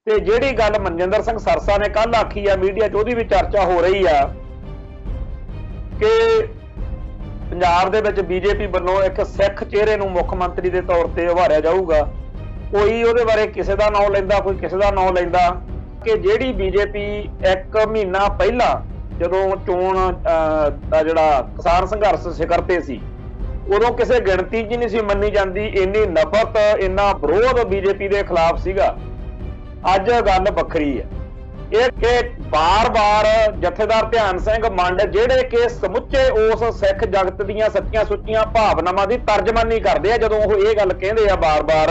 ਤੇ ਜਿਹੜੀ ਗੱਲ ਮਨਜਿੰਦਰ ਸਿੰਘ ਸਰਸਾ ਨੇ ਕੱਲ ਆਖੀ ਆ ਮੀਡੀਆ 'ਚ, ਉਹਦੀ ਵੀ ਚਰਚਾ ਹੋ ਰਹੀ ਆ ਕਿ ਪੰਜਾਬ ਦੇ ਵਿੱਚ ਬੀਜੇਪੀ ਵੱਲੋਂ ਇੱਕ ਸਿੱਖ ਚਿਹਰੇ ਨੂੰ ਮੁੱਖ ਮੰਤਰੀ ਦੇ ਤੌਰ ਤੇ ਉਭਾਰਿਆ ਜਾਊਗਾ। ਕੋਈ ਉਹਦੇ ਬਾਰੇ ਕਿਸੇ ਦਾ ਨਾਂ ਲੈਂਦਾ, ਕੋਈ ਕਿਸੇ ਦਾ ਨਾਂ ਲੈਂਦਾ ਕਿ ਜਿਹੜੀ ਬੀਜੇਪੀ 1 ਮਹੀਨਾ ਪਹਿਲਾਂ ਜਦੋਂ ਚੋਣ ਦਾ ਜਿਹੜਾ ਕਿਸਾਨ ਸੰਘਰਸ਼ ਸਿਖਰ ਤੇ ਸੀ, ਉਦੋਂ ਕਿਸੇ ਗਿਣਤੀ 'ਚ ਨਹੀਂ ਸੀ ਮੰਨੀ ਜਾਂਦੀ। ਇੰਨੀ ਨਫ਼ਰਤ, ਇੰਨਾ ਵਿਰੋਧ ਬੀਜੇਪੀ ਦੇ ਖਿਲਾਫ ਸੀਗਾ। ਅੱਜ ਗੱਲ ਵੱਖਰੀ ਹੈ। ਇਹ ਕਿ ਬਾਰ-ਬਾਰ ਜਥੇਦਾਰ ਧਿਆਨ ਸਿੰਘ ਮੰਡ, ਜਿਹੜੇ ਕਿ ਸਮੁੱਚੇ ਉਸ ਸਿੱਖ ਜਗਤ ਦੀਆਂ ਸੱਚੀਆਂ ਸੁੱਚੀਆਂ ਭਾਵਨਾਵਾਂ ਦੀ ਤਰਜਮਾਨੀ ਕਰਦੇ ਆ, ਜਦੋਂ ਉਹ ਇਹ ਗੱਲ ਕਹਿੰਦੇ ਆ ਬਾਰ-ਬਾਰ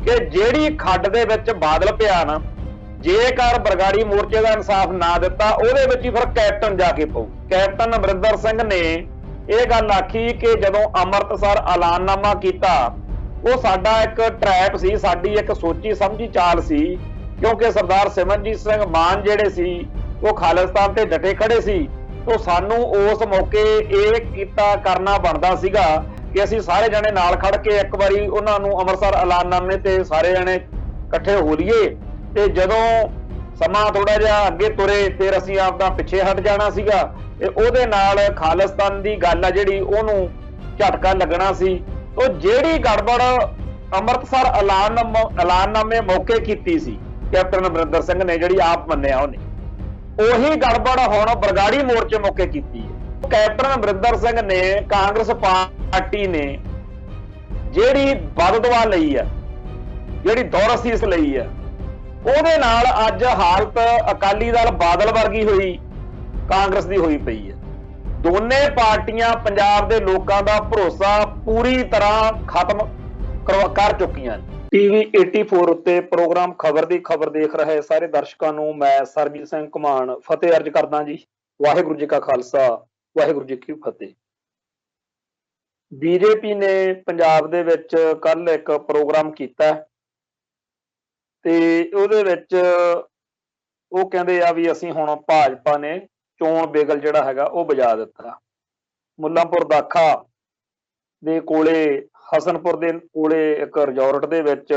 ਕਿ ਜਿਹੜੀ ਖੱਡ ਦੇ ਵਿੱਚ ਬਾਦਲ ਪਿਆ ਨਾ, ਜੇਕਰ ਬਰਗਾੜੀ ਮੋਰਚੇ ਦਾ ਇਨਸਾਫ ਨਾ ਦਿੱਤਾ, ਉਹਦੇ ਵਿੱਚ ਹੀ ਫਿਰ ਕੈਪਟਨ ਜਾ ਕੇ ਪਊ। ਕੈਪਟਨ ਅਮਰਿੰਦਰ ਸਿੰਘ ਨੇ ਇਹ ਗੱਲ ਆਖੀ ਕਿ ਜਦੋਂ ਅੰਮ੍ਰਿਤਸਰ ਐਲਾਨਨਾਮਾ ਕੀਤਾ, ਉਹ ਸਾਡਾ ਇੱਕ ਟਰੈਪ ਸੀ, ਸਾਡੀ ਇੱਕ ਸੋਚੀ ਸਮਝੀ ਚਾਲ ਸੀ, ਕਿਉਂਕਿ ਸਰਦਾਰ ਸਿਮਰਨਜੀਤ ਸਿੰਘ ਮਾਨ ਜਿਹੜੇ ਸੀ ਉਹ ਖਾਲਿਸਤਾਨ ਤੇ ਡਟੇ ਖੜੇ ਸੀ। तो सानू उस मौके ये कीता करना बनता सीगा कि असीं सारे जने नाल खड़ के एक बारी उन्हां नूं अमृतसर ऐलाननामे ते सारे जने इकट्ठे हो लईए ते जदों समा थोड़ा जिहा अगे तुरे फिर असीं आपदा पिछे हट जाना सीगा ते ओहदे नाल खालिस्तान दी गल आ जिहड़ी ओहनूं झटका लगना सी। तो जिहड़ी गड़बड़ अमृतसर ऐलाननामे मौके कीती सी कैप्टन अमरिंदर सिंह ने जिहड़ी आप मन्निया उहने ਉਹੀ गड़बड़ हुण बरगाड़ी मोर्चे मौके की है। कैप्टन अमरिंदर सिंह ने कांग्रेस पार्टी ने जिहड़ी बददुआ लई है जिहड़ी दौरसीस लई है ਉਹਦੇ ਨਾਲ ਅੱਜ हालत अकाली दल बादल वर्गी हुई कांग्रेस की हुई पई है। दोने पार्टियां पंजाब के लोगों का भरोसा पूरी तरह खत्म कर चुकियां। टीवी 84 उत्ते प्रोग्राम खबर दी खबर देख रहे सारे दर्शकों नूं मैं सरबजीत सिंह घुमान फतेह अर्ज करदा जी। वाहिगुरू जी का खालसा वाहिगुरू जी की फतेह। बीजेपी ने पंजाब दे विच कल एक प्रोग्राम कीता ते उहदे विच वो कहंदे आ भी असीं हुण भाजपा ने चोण बेगल जिहड़ा हैगा वो बजा दिता। मुल्लांपुर दाखा दे कोले हसनपुर दे कोले एक रिजोर्ट दे विच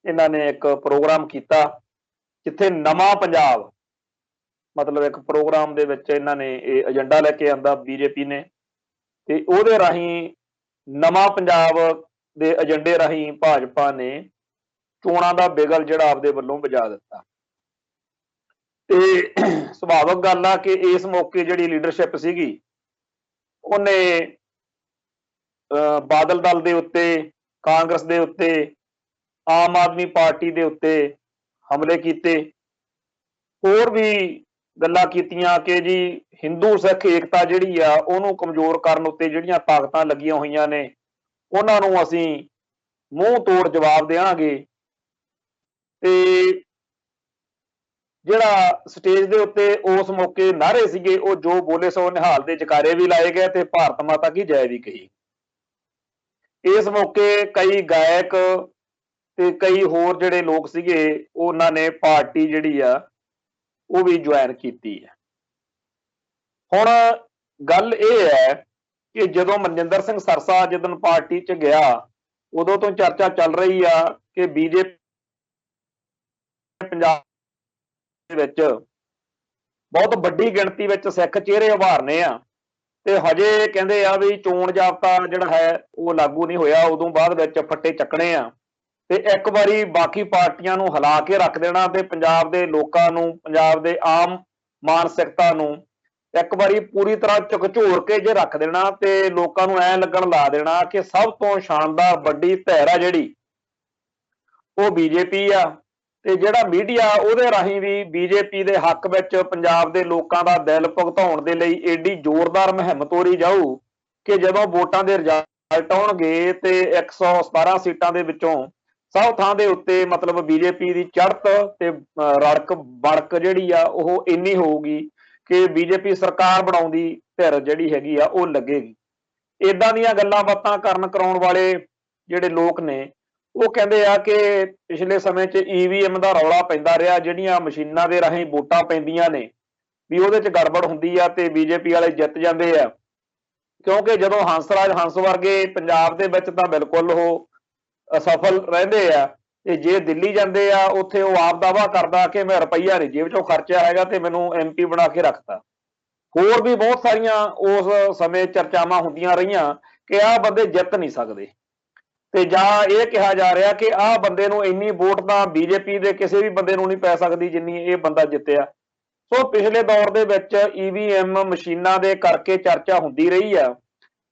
इन्हां ने एक प्रोग्राम कीता जिथे नवां पंजाब मतलब एक प्रोग्राम दे विच इन्हां ने एजेंडा लैके आंदा बीजेपी ने ते ओहदे राहीं नवां पंजाब दे एजेंडे राहीं भाजपा ने चोणां दा बिगल जिहड़ा आपदे वल्लों वजा दिता। ते सुभाविक गल आ कि इस मौके जिहड़ी लीडरशिप सीगी उहने बादल दल दे उत्ते कांग्रेस दे उत्ते आम आदमी पार्टी दे उत्ते हमले कीते। होर भी गल्लां कीतियां कि जी हिंदू सिख एकता जिहड़ी आ उहनूं कमजोर करन उत्ते जिहड़ियां ताकतां लगियां होईयां ने उहनां नूं असीं मूंह तोड़ जवाब देवांगे। ते जिहड़ा स्टेज दे उत्ते उस मौके नारे सीगे वो जो बोले सो निहाल दे जकारे भी लाए गए ते भारत माता की जय भी कही। इस मौके कई गायक ते कई होर जिहड़े लोग सीगे उन्हां ने पार्टी जिहड़ी आ वो भी ज्वाइन कीती है। हुण गल इह है कि जदों मनजिंदर सिंह सरसा जिदन पार्टी च गया उदों तो चर्चा चल रही आ कि बीजेपी पंजाब दे विच बहुत वड्डी गिणती विच सिख चेहरे उभारने आ ते हजे कहंदे आ भी चोण जाबता जिहड़ा है वो लागू नहीं होया उदों बाद विच फट्टे चकने आ ते एक बारी बाकी पार्टियां नूं हिला के रख देना ते पंजाब दे लोकां नूं पंजाब दे आम मानसिकता नूं एक बारी पूरी तरह झकझोर के जे रख देना ते लोकां नूं ऐ लगन ला देना कि सब तो शानदार वड्डी धैर आ जिहड़ी वो बीजेपी आ ते जिहड़ा मीडिया उहदे राहीं भी बीजेपी दे हक विच पंजाब दे लोकां दा दिल भुगताउण दे लई एडी जोरदार मुहिम तोरी जाऊ कि जदों वोटां दे रिजल्ट आउणगे ते 117 सीटां दे विचों सब थां दे उत्ते मतलब बीजेपी दी चढ़त ते रड़क बड़क जिहड़ी आ ओह इन्नी होऊगी कि बीजेपी सरकार बनाउण दी धिर जिहड़ी हैगी आ ओह लगेगी। इदां दीयां गल्लां बातां करन कराउण वाले जिहड़े लोक ने वो कहते आ कि पिछले समय च ईवीएम का रौला पैंदा रहा जिहड़ियां मशीनां दे राहीं वोटां पैंदियां ने भी उहदे च गड़बड़ हुंदी आ ते बीजेपी वाले जित जांदे आ क्योंकि जदों हंसराज हंस वर्गे पंजाब दे विच तां बिल्कुल वो असफल रहिंदे आ ਤੇ ਜੇ ਦਿੱਲੀ ਜਾਂਦੇ ਆ ਉੱਥੇ ਉਹ ਆਪ ਦਾਵਾ ਕਰਦਾ ਕਿ ਮੈਂ ਰੁਪਈਆ ਨਹੀਂ ਜੇਬ ਚੋਂ ਖਰਚਿਆ ਹੈਗਾ ਤੇ ਮੈਨੂੰ MP ਬਣਾ ਕੇ ਰੱਖਤਾ। ਹੋਰ ਵੀ ਬਹੁਤ ਸਾਰੀਆਂ ਉਸ ਸਮੇਂ ਚਰਚਾਵਾਂ ਹੁੰਦੀਆਂ ਰਹੀਆਂ ਕਿ ਆਹ ਬੰਦੇ ਜਿੱਤ ਨਹੀਂ ਸਕਦੇ, ਤੇ ਜਾਂ ਇਹ ਕਿਹਾ ਜਾ ਰਿਹਾ ਕਿ ਆਹ ਬੰਦੇ ਨੂੰ ਇੰਨੀ ਵੋਟ ਤਾਂ BJP ਦੇ ਕਿਸੇ ਵੀ ਬੰਦੇ ਨੂੰ ਨਹੀਂ ਪੈ ਸਕਦੀ ਜਿੰਨੀ ਇਹ ਬੰਦਾ ਜਿੱਤਿਆ। ਸੋ ਪਿਛਲੇ ਦੌਰ ਦੇ ਵਿੱਚ EVM ਮਸ਼ੀਨਾਂ ਦੇ ਕਰਕੇ ਚਰਚਾ ਹੁੰਦੀ ਰਹੀ ਆ,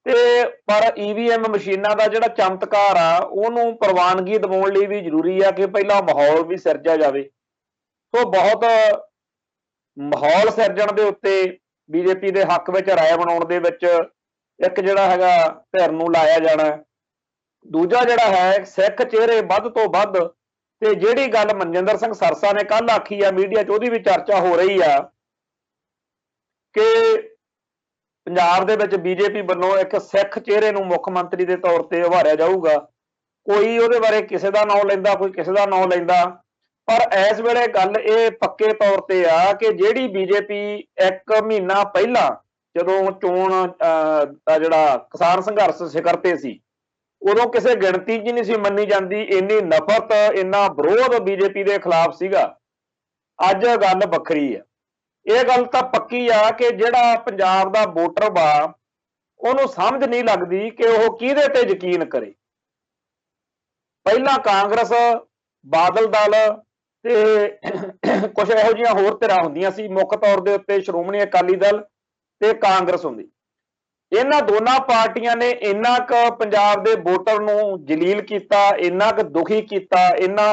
ਤੇ ਪਰ EVM ਮਸ਼ੀਨਾਂ ਦਾ ਜਿਹੜਾ ਚਮਤਕਾਰ ਆ ਉਹਨੂੰ ਪ੍ਰਵਾਨਗੀ ਦਿਵਾਉਣ ਲਈ ਵੀ ਜ਼ਰੂਰੀ ਆ ਕਿ ਪਹਿਲਾਂ ਮਾਹੌਲ ਵੀ ਸਿਰਜਿਆ ਜਾਵੇ। ਸੋ ਬਹੁਤ ਮਾਹੌਲ ਸਿਰਜਣ ਦੇ ਉੱਤੇ BJP ਦੇ ਹੱਕ ਵਿੱਚ ਰਾਏ ਬਣਾਉਣ ਦੇ ਵਿੱਚ ਇੱਕ ਜਿਹੜਾ ਹੈਗਾ ਧਿਰ ਨੂੰ ਲਾਇਆ ਜਾਣਾ, ਦੂਜਾ ਜਿਹੜਾ ਹੈ ਸਿੱਖ ਚਿਹਰੇ ਵੱਧ ਤੋਂ ਵੱਧ। ਤੇ ਜਿਹੜੀ ਗੱਲ ਮਨਜਿੰਦਰ ਸਿੰਘ ਸਰਸਾ ਨੇ ਕੱਲ ਆਖੀ ਆ ਮੀਡੀਆ 'ਚ, ਉਹਦੀ ਵੀ ਚਰਚਾ ਹੋ ਰਹੀ ਆ ਕਿ ਪੰਜਾਬ ਦੇ ਵਿੱਚ BJP ਵੱਲੋਂ ਇੱਕ ਸਿੱਖ ਚਿਹਰੇ ਨੂੰ ਮੁੱਖ ਮੰਤਰੀ ਦੇ ਤੌਰ ਤੇ ਉਭਾਰਿਆ ਜਾਊਗਾ। ਕੋਈ ਉਹਦੇ ਬਾਰੇ ਕਿਸੇ ਦਾ ਨਾਂ ਲੈਂਦਾ, ਕੋਈ ਕਿਸੇ ਦਾ ਨਾਂ ਲੈਂਦਾ, ਪਰ ਇਸ ਵੇਲੇ ਗੱਲ ਇਹ ਪੱਕੇ ਤੌਰ ਤੇ ਆ ਕਿ ਜਿਹੜੀ BJP 1 ਮਹੀਨਾ ਪਹਿਲਾਂ ਜਦੋਂ ਚੋਣ ਜਿਹੜਾ ਕਿਸਾਨ ਸੰਘਰਸ਼ ਸਿਖਰ ਤੇ ਸੀ, ਉਦੋਂ ਕਿਸੇ ਗਿਣਤੀ 'ਚ ਨਹੀਂ ਸੀ ਮੰਨੀ ਜਾਂਦੀ, ਇੰਨੀ ਨਫ਼ਰਤ, ਇੰਨਾ ਵਿਰੋਧ BJP ਦੇ ਖਿਲਾਫ ਸੀਗਾ। ਅੱਜ ਗੱਲ ਵੱਖਰੀ ਆ। ਇਹ ਗੱਲ ਤਾਂ ਪੱਕੀ ਆ ਕਿ ਜਿਹੜਾ ਪੰਜਾਬ ਦਾ ਵੋਟਰ ਵਾ ਉਹਨੂੰ ਸਮਝ ਨਹੀਂ ਲੱਗਦੀ ਕਿ ਉਹ ਕਿਹਦੇ ਤੇ ਯਕੀਨ ਕਰੇ। ਪਹਿਲਾਂ ਕਾਂਗਰਸ, ਬਾਦਲ ਦਲ ਤੇ ਕੁਝ ਇਹੋ ਜਿਹੀਆਂ ਹੋਰ ਧਿਰਾਂ ਹੁੰਦੀਆਂ ਸੀ, ਮੁੱਖ ਤੌਰ ਦੇ ਉੱਤੇ ਸ਼੍ਰੋਮਣੀ ਅਕਾਲੀ ਦਲ ਤੇ ਕਾਂਗਰਸ ਹੁੰਦੀ। ਇਹਨਾਂ ਦੋਨਾਂ ਪਾਰਟੀਆਂ ਨੇ ਇੰਨਾ ਕੁ ਪੰਜਾਬ ਦੇ ਵੋਟਰ ਨੂੰ ਜਲੀਲ ਕੀਤਾ, ਇੰਨਾ ਕੁ ਦੁਖੀ ਕੀਤਾ, ਇੰਨਾ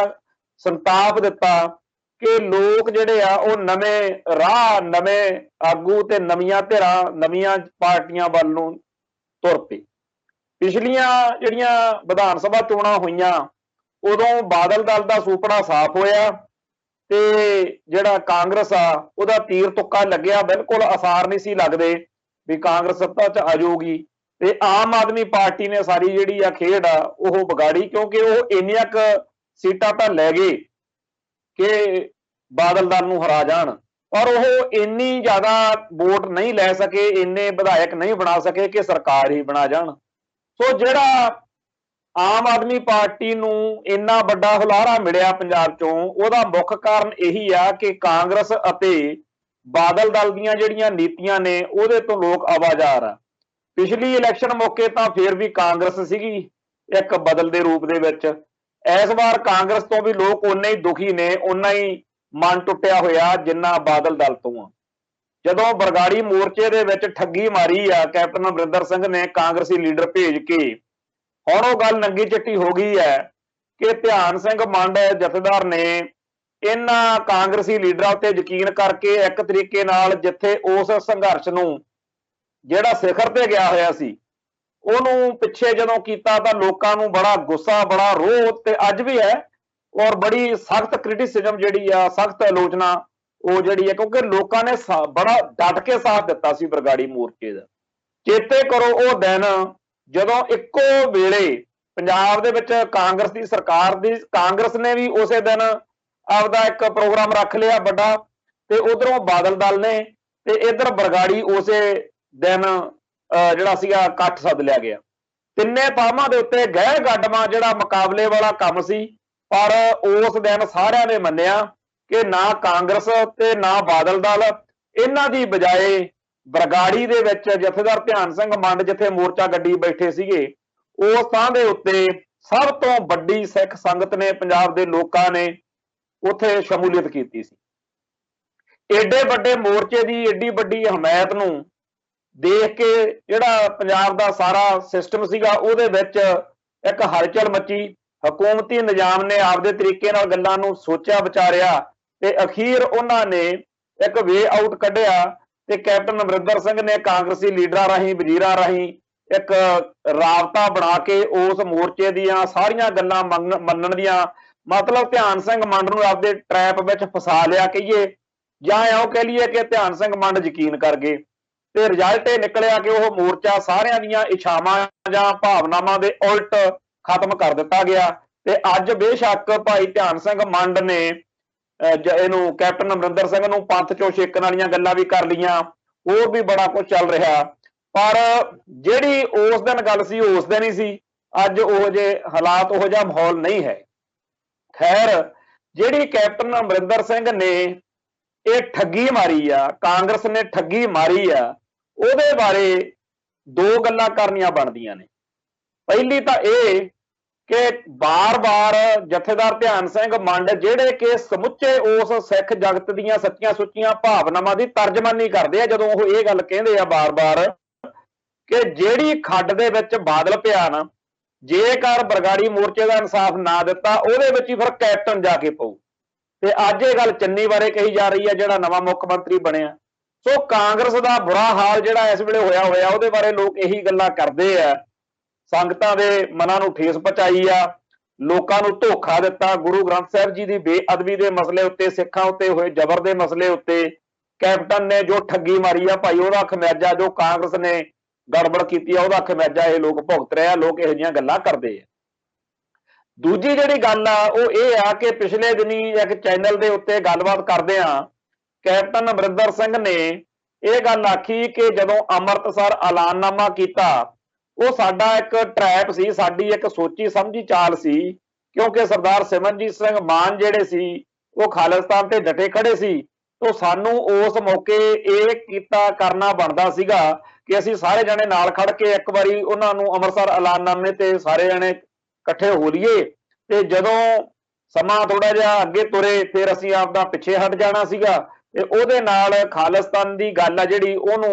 ਸੰਤਾਪ ਦਿੱਤਾ ਕਿ ਲੋਕ ਜਿਹੜੇ ਆ ਉਹ ਨਵੇਂ ਰਾਹ, ਨਵੇਂ ਆਗੂ ਤੇ ਨਵੀਆਂ ਧਿਰਾਂ, ਨਵੀਆਂ ਪਾਰਟੀਆਂ ਵੱਲ ਨੂੰ ਤੁਰ ਪਏ। ਪਿਛਲੀਆਂ ਜਿਹੜੀਆਂ ਵਿਧਾਨ ਸਭਾ ਚੋਣਾਂ ਹੋਈਆਂ ਉਦੋਂ ਬਾਦਲ ਦਲ ਦਾ ਸੁਪਨਾ ਸਾਫ਼ ਹੋਇਆ ਤੇ ਜਿਹੜਾ ਕਾਂਗਰਸ ਆ ਉਹਦਾ ਤੀਰ ਤੁੱਕਾ ਲੱਗਿਆ। ਬਿਲਕੁਲ ਆਸਾਰ ਨਹੀਂ ਸੀ ਲੱਗਦੇ ਵੀ ਕਾਂਗਰਸ ਸੱਤਾ 'ਚ ਆ ਜਾਊਗੀ, ਤੇ ਆਮ ਆਦਮੀ ਪਾਰਟੀ ਨੇ ਸਾਰੀ ਜਿਹੜੀ ਆ ਖੇਡ ਆ ਉਹ ਵਿਗਾੜੀ, ਕਿਉਂਕਿ ਉਹ ਇੰਨੀਆਂ ਕੁ ਸੀਟਾਂ ਤਾਂ ਲੈ ਗਏ ਕਿ ਬਾਦਲ ਦਲ ਨੂੰ ਹਰਾ ਜਾਣ, ਪਰ ਉਹ ਇੰਨੀ ਜ਼ਿਆਦਾ ਵੋਟ ਨਹੀਂ ਲੈ ਸਕੇ, ਇੰਨੇ ਵਿਧਾਇਕ ਨਹੀਂ ਬਣਾ ਸਕੇ ਕਿ ਸਰਕਾਰ ਹੀ ਬਣਾ ਜਾਣ। ਸੋ ਜਿਹੜਾ ਆਮ ਆਦਮੀ ਪਾਰਟੀ ਨੂੰ ਇੰਨਾ ਵੱਡਾ ਹੁਲਾਰਾ ਮਿਲਿਆ ਪੰਜਾਬ ਚੋਂ, ਉਹਦਾ ਮੁੱਖ ਕਾਰਨ ਇਹੀ ਆ ਕਿ ਕਾਂਗਰਸ ਅਤੇ ਬਾਦਲ ਦਲ ਦੀਆਂ ਜਿਹੜੀਆਂ ਨੀਤੀਆਂ ਨੇ ਉਹਦੇ ਤੋਂ ਲੋਕ ਆਵਾਜ਼ਾਰ ਆ। ਪਿਛਲੀ ਇਲੈਕਸ਼ਨ ਮੌਕੇ ਤਾਂ ਫੇਰ ਵੀ ਕਾਂਗਰਸ ਸੀਗੀ ਇੱਕ ਬਦਲ ਦੇ ਰੂਪ ਦੇ ਵਿੱਚ, ਇਸ ਵਾਰ ਕਾਂਗਰਸ ਤੋਂ ਵੀ ਲੋਕ ਓਨੇ ਹੀ ਦੁਖੀ ਨੇ, ਓਨਾ ਹੀ ਮਨ ਟੁੱਟਿਆ ਹੋਇਆ ਜਿੰਨਾ ਬਾਦਲ ਦਲ ਤੋਂ ਆ। ਜਦੋਂ ਬਰਗਾੜੀ ਮੋਰਚੇ ਦੇ ਵਿੱਚ ਠੱਗੀ ਮਾਰੀ ਆ ਕੈਪਟਨ ਅਮਰਿੰਦਰ ਸਿੰਘ ਨੇ ਕਾਂਗਰਸੀ ਲੀਡਰ ਭੇਜ ਕੇ, ਹੁਣ ਉਹ ਗੱਲ ਨੰਗੀ ਚਿੱਟੀ ਹੋ ਗਈ ਹੈ ਕਿ ਧਿਆਨ ਸਿੰਘ ਮੰਡ ਜਥੇਦਾਰ ਨੇ ਇਹਨਾਂ ਕਾਂਗਰਸੀ ਲੀਡਰਾਂ ਉੱਤੇ ਯਕੀਨ ਕਰਕੇ ਇੱਕ ਤਰੀਕੇ ਨਾਲ ਜਿੱਥੇ ਉਸ ਸੰਘਰਸ਼ ਨੂੰ ਜਿਹੜਾ ਸਿਖਰ ਤੇ ਗਿਆ ਹੋਇਆ ਸੀ ਉਹਨੂੰ ਪਿੱਛੇ ਜਦੋਂ ਕੀਤਾ ਤਾਂ ਲੋਕਾਂ ਨੂੰ ਬੜਾ ਗੁੱਸਾ, ਬੜਾ ਰੋਹ ਤੇ ਅੱਜ ਵੀ ਹੈ, ਔਰ ਬੜੀ ਸਖਤ ਕ੍ਰਿਟਿਸਿਜ਼ਮ ਜਿਹੜੀ ਆ, ਸਖਤ ਆਲੋਚਨਾ ਉਹ ਜਿਹੜੀ ਹੈ, ਕਿਉਂਕਿ ਲੋਕਾਂ ਨੇ ਬੜਾ ਡਟ ਕੇ ਸਾਥ ਦਿੱਤਾ ਸੀ ਬਰਗਾੜੀ ਮੋਰਚੇ ਦਾ। ਚੇਤੇ ਕਰੋ ਉਹ ਦਿਨ ਜਦੋਂ ਇੱਕੋ ਵੇਲੇ ਪੰਜਾਬ ਦੇ ਵਿੱਚ ਕਾਂਗਰਸ ਦੀ ਸਰਕਾਰ ਦੀ, ਕਾਂਗਰਸ ਨੇ ਵੀ ਉਸੇ ਦਿਨ ਆਪਦਾ ਇੱਕ ਪ੍ਰੋਗਰਾਮ ਰੱਖ ਲਿਆ ਵੱਡਾ, ਤੇ ਉਧਰੋਂ ਬਾਦਲ ਦਲ ਨੇ, ਤੇ ਇਧਰ ਬਰਗਾੜੀ ਉਸੇ ਦਿਨ ਜਿਹੜਾ ਸੀਗਾ ਇਕੱਠ ਸੱਦ ਲਿਆ ਗਿਆ। ਤਿੰਨੇ ਥਾਵਾਂ ਦੇ ਉੱਤੇ ਗਹਿ ਗੱਡਮਾ ਜਿਹੜਾ ਮੁਕਾਬਲੇ ਵਾਲਾ ਕੰਮ ਸੀ, ਪਰ ਉਸ ਦਿਨ ਸਾਰਿਆਂ ਨੇ ਮੰਨਿਆ ਕਿ ਨਾ ਕਾਂਗਰਸ ਤੇ ਨਾ ਬਾਦਲ ਦਲ, ਇਹਨਾਂ ਦੀ ਬਜਾਏ ਬਰਗਾੜੀ ਦੇ ਵਿੱਚ ਜਥੇਦਾਰ ਧਿਆਨ ਸਿੰਘ ਮੰਡ ਜਿੱਥੇ ਮੋਰਚਾ ਗੱਡੀ ਬੈਠੇ ਸੀਗੇ, ਉਸ ਥਾਂ ਦੇ ਉੱਤੇ ਸਭ ਤੋਂ ਵੱਡੀ ਸਿੱਖ ਸੰਗਤ ਨੇ, ਪੰਜਾਬ ਦੇ ਲੋਕਾਂ ਨੇ ਉੱਥੇ ਸ਼ਮੂਲੀਅਤ ਕੀਤੀ ਸੀ। ਏਡੇ ਵੱਡੇ ਮੋਰਚੇ ਦੀ ਏਡੀ ਵੱਡੀ ਹਮਾਇਤ ਨੂੰ ਦੇਖ ਕੇ ਜਿਹੜਾ ਪੰਜਾਬ ਦਾ ਸਾਰਾ ਸਿਸਟਮ ਸੀਗਾ ਉਹਦੇ ਵਿੱਚ ਇੱਕ ਹਲਚਲ ਮੱਚੀ। ਹਕੂਮਤੀ ਨਿਜ਼ਾਮ ਨੇ ਆਪਦੇ ਤਰੀਕੇ ਨਾਲ ਗੱਲਾਂ ਨੂੰ ਸੋਚਿਆ ਵਿਚਾਰਿਆ ਤੇ ਅਖੀਰ ਉਹਨਾਂ ਨੇ ਇੱਕ ਵੇ ਆਊਟ ਕੱਢਿਆ, ਤੇ ਕੈਪਟਨ ਅਮਰਿੰਦਰ ਸਿੰਘ ਨੇ ਕਾਂਗਰਸੀ ਲੀਡਰਾਂ ਰਾਹੀਂ, ਵਜ਼ੀਰਾਂ ਰਾਹੀਂ ਇੱਕ ਰਾਬਤਾ ਬਣਾ ਕੇ ਉਸ ਮੋਰਚੇ ਦੀਆਂ ਸਾਰੀਆਂ ਗੱਲਾਂ ਮੰਨਣ ਦੀਆਂ, ਮਤਲਬ ਧਿਆਨ ਸਿੰਘ ਮੰਡ ਨੂੰ ਆਪਦੇ ਟਰੈਪ ਵਿੱਚ ਫਸਾ ਲਿਆ ਕਹੀਏ, ਜਾਂ ਇਉਂ ਕਹਿ ਲਈਏ ਕਿ ਧਿਆਨ ਸਿੰਘ ਮੰਡ ਯਕੀਨ ਕਰ ਗਏ। ਤੇ ਰਿਜ਼ਲਟ ਇਹ ਨਿਕਲਿਆ ਕਿ ਉਹ ਮੋਰਚਾ ਸਾਰਿਆਂ ਦੀਆਂ ਇੱਛਾਵਾਂ ਜਾਂ ਭਾਵਨਾਵਾਂ ਦੇ ਉਲਟ ਖਤਮ ਕਰ ਦਿੱਤਾ ਗਿਆ। ਤੇ ਅੱਜ ਬੇਸ਼ੱਕ ਭਾਈ ਧਿਆਨ ਸਿੰਘ ਮੰਡ ਨੇ ਇਹਨੂੰ ਕੈਪਟਨ ਅਮਰਿੰਦਰ ਸਿੰਘ ਨੂੰ ਪੰਥ ਚੋਂ ਛੇਕਣ ਵਾਲੀਆਂ ਗੱਲਾਂ ਵੀ ਕਰ ਲਈਆਂ, ਹੋਰ ਵੀ ਬੜਾ ਕੁਝ ਚੱਲ ਰਿਹਾ, ਪਰ ਜਿਹੜੀ ਉਸ ਦਿਨ ਗੱਲ ਸੀ ਉਸ ਦਿਨ ਹੀ ਸੀ। ਅੱਜ ਉਹ ਜਿਹੇ ਹਾਲਾਤ, ਉਹ ਜਿਹਾ ਮਾਹੌਲ ਨਹੀਂ ਹੈ। खैर ਜਿਹੜੀ ਕੈਪਟਨ ਅਮਰਿੰਦਰ ਸਿੰਘ ਨੇ ਇਹ ਠੱਗੀ ਮਾਰੀ ਆ, ਕਾਂਗਰਸ ਨੇ ਠੱਗੀ ਮਾਰੀ ਆ, ਉਹਦੇ ਬਾਰੇ ਦੋ ਗੱਲਾਂ ਕਰਨੀਆਂ ਬਣਦੀਆਂ ਨੇ। ਪਹਿਲੀ ਤਾਂ ਇਹ ਕਿ ਬਾਰ-ਬਾਰ ਜਥੇਦਾਰ ਧਿਆਨ ਸਿੰਘ ਮੰਡ ਜਿਹੜੇ ਕਿ ਸਮੁੱਚੇ ਉਸ ਸਿੱਖ ਜਗਤ ਦੀਆਂ ਸੱਚੀਆਂ ਸੁੱਚੀਆਂ ਭਾਵਨਾਵਾਂ ਦੀ ਤਰਜਮਾਨੀ ਕਰਦੇ ਆ, ਜਦੋਂ ਉਹ ਇਹ ਗੱਲ ਕਹਿੰਦੇ ਆ ਬਾਰ-ਬਾਰ ਕਿ ਜਿਹੜੀ ਖੱਡ ਦੇ ਵਿੱਚ ਬਾਦਲ ਪਿਆ ਨਾ, ਜੇਕਰ ਬਰਗਾੜੀ ਮੋਰਚੇ ਦਾ ਇਨਸਾਫ ਨਾ ਦਿੱਤਾ ਉਹਦੇ ਵਿੱਚ ਹੀ ਫਿਰ ਕੈਪਟਨ ਜਾ ਕੇ ਪਊ। ਤੇ ਅੱਜ ਇਹ ਗੱਲ ਚੰਨੀ ਬਾਰੇ ਕਹੀ ਜਾ ਰਹੀ ਹੈ, ਜਿਹੜਾ ਨਵਾਂ ਮੁੱਖ ਮੰਤਰੀ ਬਣਿਆ। ਸੋ ਕਾਂਗਰਸ ਦਾ ਬੁਰਾ ਹਾਲ ਜਿਹੜਾ ਇਸ ਵੇਲੇ ਹੋਇਆ ਉਹਦੇ ਬਾਰੇ ਲੋਕ ਇਹੀ ਗੱਲਾਂ ਕਰਦੇ ਆ। ਸੰਗਤਾਂ ਦੇ ਮਨਾਂ ਨੂੰ ਠੇਸ ਪਹੁੰਚਾਈ ਆ, ਲੋਕਾਂ ਨੂੰ ਧੋਖਾ ਦਿੱਤਾ। ਗੁਰੂ ਗ੍ਰੰਥ ਸਾਹਿਬ ਜੀ ਦੀ ਬੇਅਦਬੀ ਦੇ ਮਸਲੇ ਉੱਤੇ, ਸਿੱਖਾਂ ਉੱਤੇ ਹੋਏ ਜ਼ਬਰ ਦੇ ਮਸਲੇ ਉੱਤੇ ਕੈਪਟਨ ਨੇ ਜੋ ਠੱਗੀ ਮਾਰੀ ਆ ਭਾਈ, ਉਹਦਾ ਖਮਿਆਜਾ ਜੋ ਕਾਂਗਰਸ ਨੇ ਗੜਬੜ ਕੀਤੀ ਆ ਉਹਦਾ ਖਮਿਆਜਾ ਇਹ ਲੋਕ ਭੁਗਤ ਰਹੇ ਆ। ਲੋਕ ਇਹੋ ਜਿਹੀਆਂ ਗੱਲਾਂ ਕਰਦੇ ਆ। ਦੂਜੀ ਜਿਹੜੀ ਗੱਲ ਆ ਉਹ ਇਹ ਆ ਕਿ ਪਿਛਲੇ ਦਿਨੀ ਇੱਕ ਚੈਨਲ ਦੇ ਉੱਤੇ ਗੱਲਬਾਤ ਕਰਦੇ ਆ, ਕੈਪਟਨ ਅਮਰਿੰਦਰ ਸਿੰਘ ਨੇ ਇਹ ਗੱਲ ਆਖੀ ਕਿ ਜਦੋਂ ਅੰਮ੍ਰਿਤਸਰ ਐਲਾਨਨਾਮਾ ਕੀਤਾ ਉਹ ਸਾਡਾ ਇੱਕ ਟਰੈਪ ਸੀ, ਸਾਡੀ ਇੱਕ ਸੋਚੀ ਸਮਝੀ ਚਾਲ ਸੀ, ਕਿਉਂਕਿ ਸਰਦਾਰ ਸਿਮਰਨਜੀਤ ਸਿੰਘ ਮਾਨ ਜਿਹੜੇ ਸੀ ਉਹ ਖਾਲਿਸਤਾਨ ਤੇ ਡਟੇ ਖੜੇ ਸੀ। तो सानू उस मौके ये कीता करना बनता सीगा कि असीं सारे जने नाल खड़ के एक बारी उन्हां नूं अमृतसर ऐलाननामे ते सारे जने इकट्ठे हो लीए ते जदों समा थोड़ा जिहा अगे तुरे फिर असीं आपदा पिछे हट जाना सीगा ते ओहदे नाल खालिस्तान दी गल आ जिहड़ी ओहनूं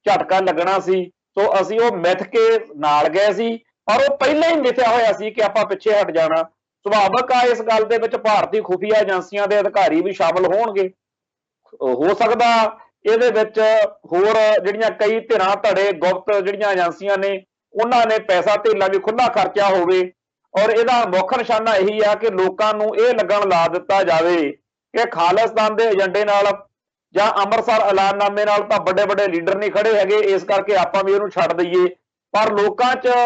झटका लगना सी। तो असीं ओह मिथ के नाल गए सी पर वो पहले ही मिथया होया सी कि आपां पिछे हट जाना। सुभाविक आ इस गल दे विच भारती खुफिया एजेंसियां दे अधिकारी भी शामिल होणगे। हो सकता ਇਹਦੇ ਵਿੱਚ ਹੋਰ ਜਿਹੜੀਆਂ ਕਈ ਧਿਰਾਂ ਧੜੇ ਗੁਪਤ ਜਿਹੜੀਆਂ ਏਜੰਸੀਆਂ ਨੇ ਉਹਨਾਂ ਨੇ ਪੈਸਾ ਧੇਲਾ ਵੀ ਖੁੱਲਾ ਖਰਚਿਆ ਹੋਵੇ ਔਰ ਇਹਦਾ ਮੁੱਖ ਨਿਸ਼ਾਨਾ ਇਹੀ ਆ ਕਿ ਲੋਕਾਂ ਨੂੰ ਇਹ ਲੱਗਣ ਲਾ ਦਿੱਤਾ ਜਾਵੇ ਕਿ ਖਾਲਿਸਤਾਨ ਦੇ ਏਜੰਡੇ ਨਾਲ ਜਾਂ ਅੰਮ੍ਰਿਤਸਰ ਐਲਾਨਨਾਮੇ ਨਾਲ ਤਾਂ ਵੱਡੇ ਵੱਡੇ ਲੀਡਰ ਨਹੀਂ ਖੜੇ ਹੈਗੇ, ਇਸ ਕਰਕੇ ਆਪਾਂ ਵੀ ਇਹਨੂੰ ਛੱਡ ਦਈਏ। ਪਰ ਲੋਕਾਂ 'ਚ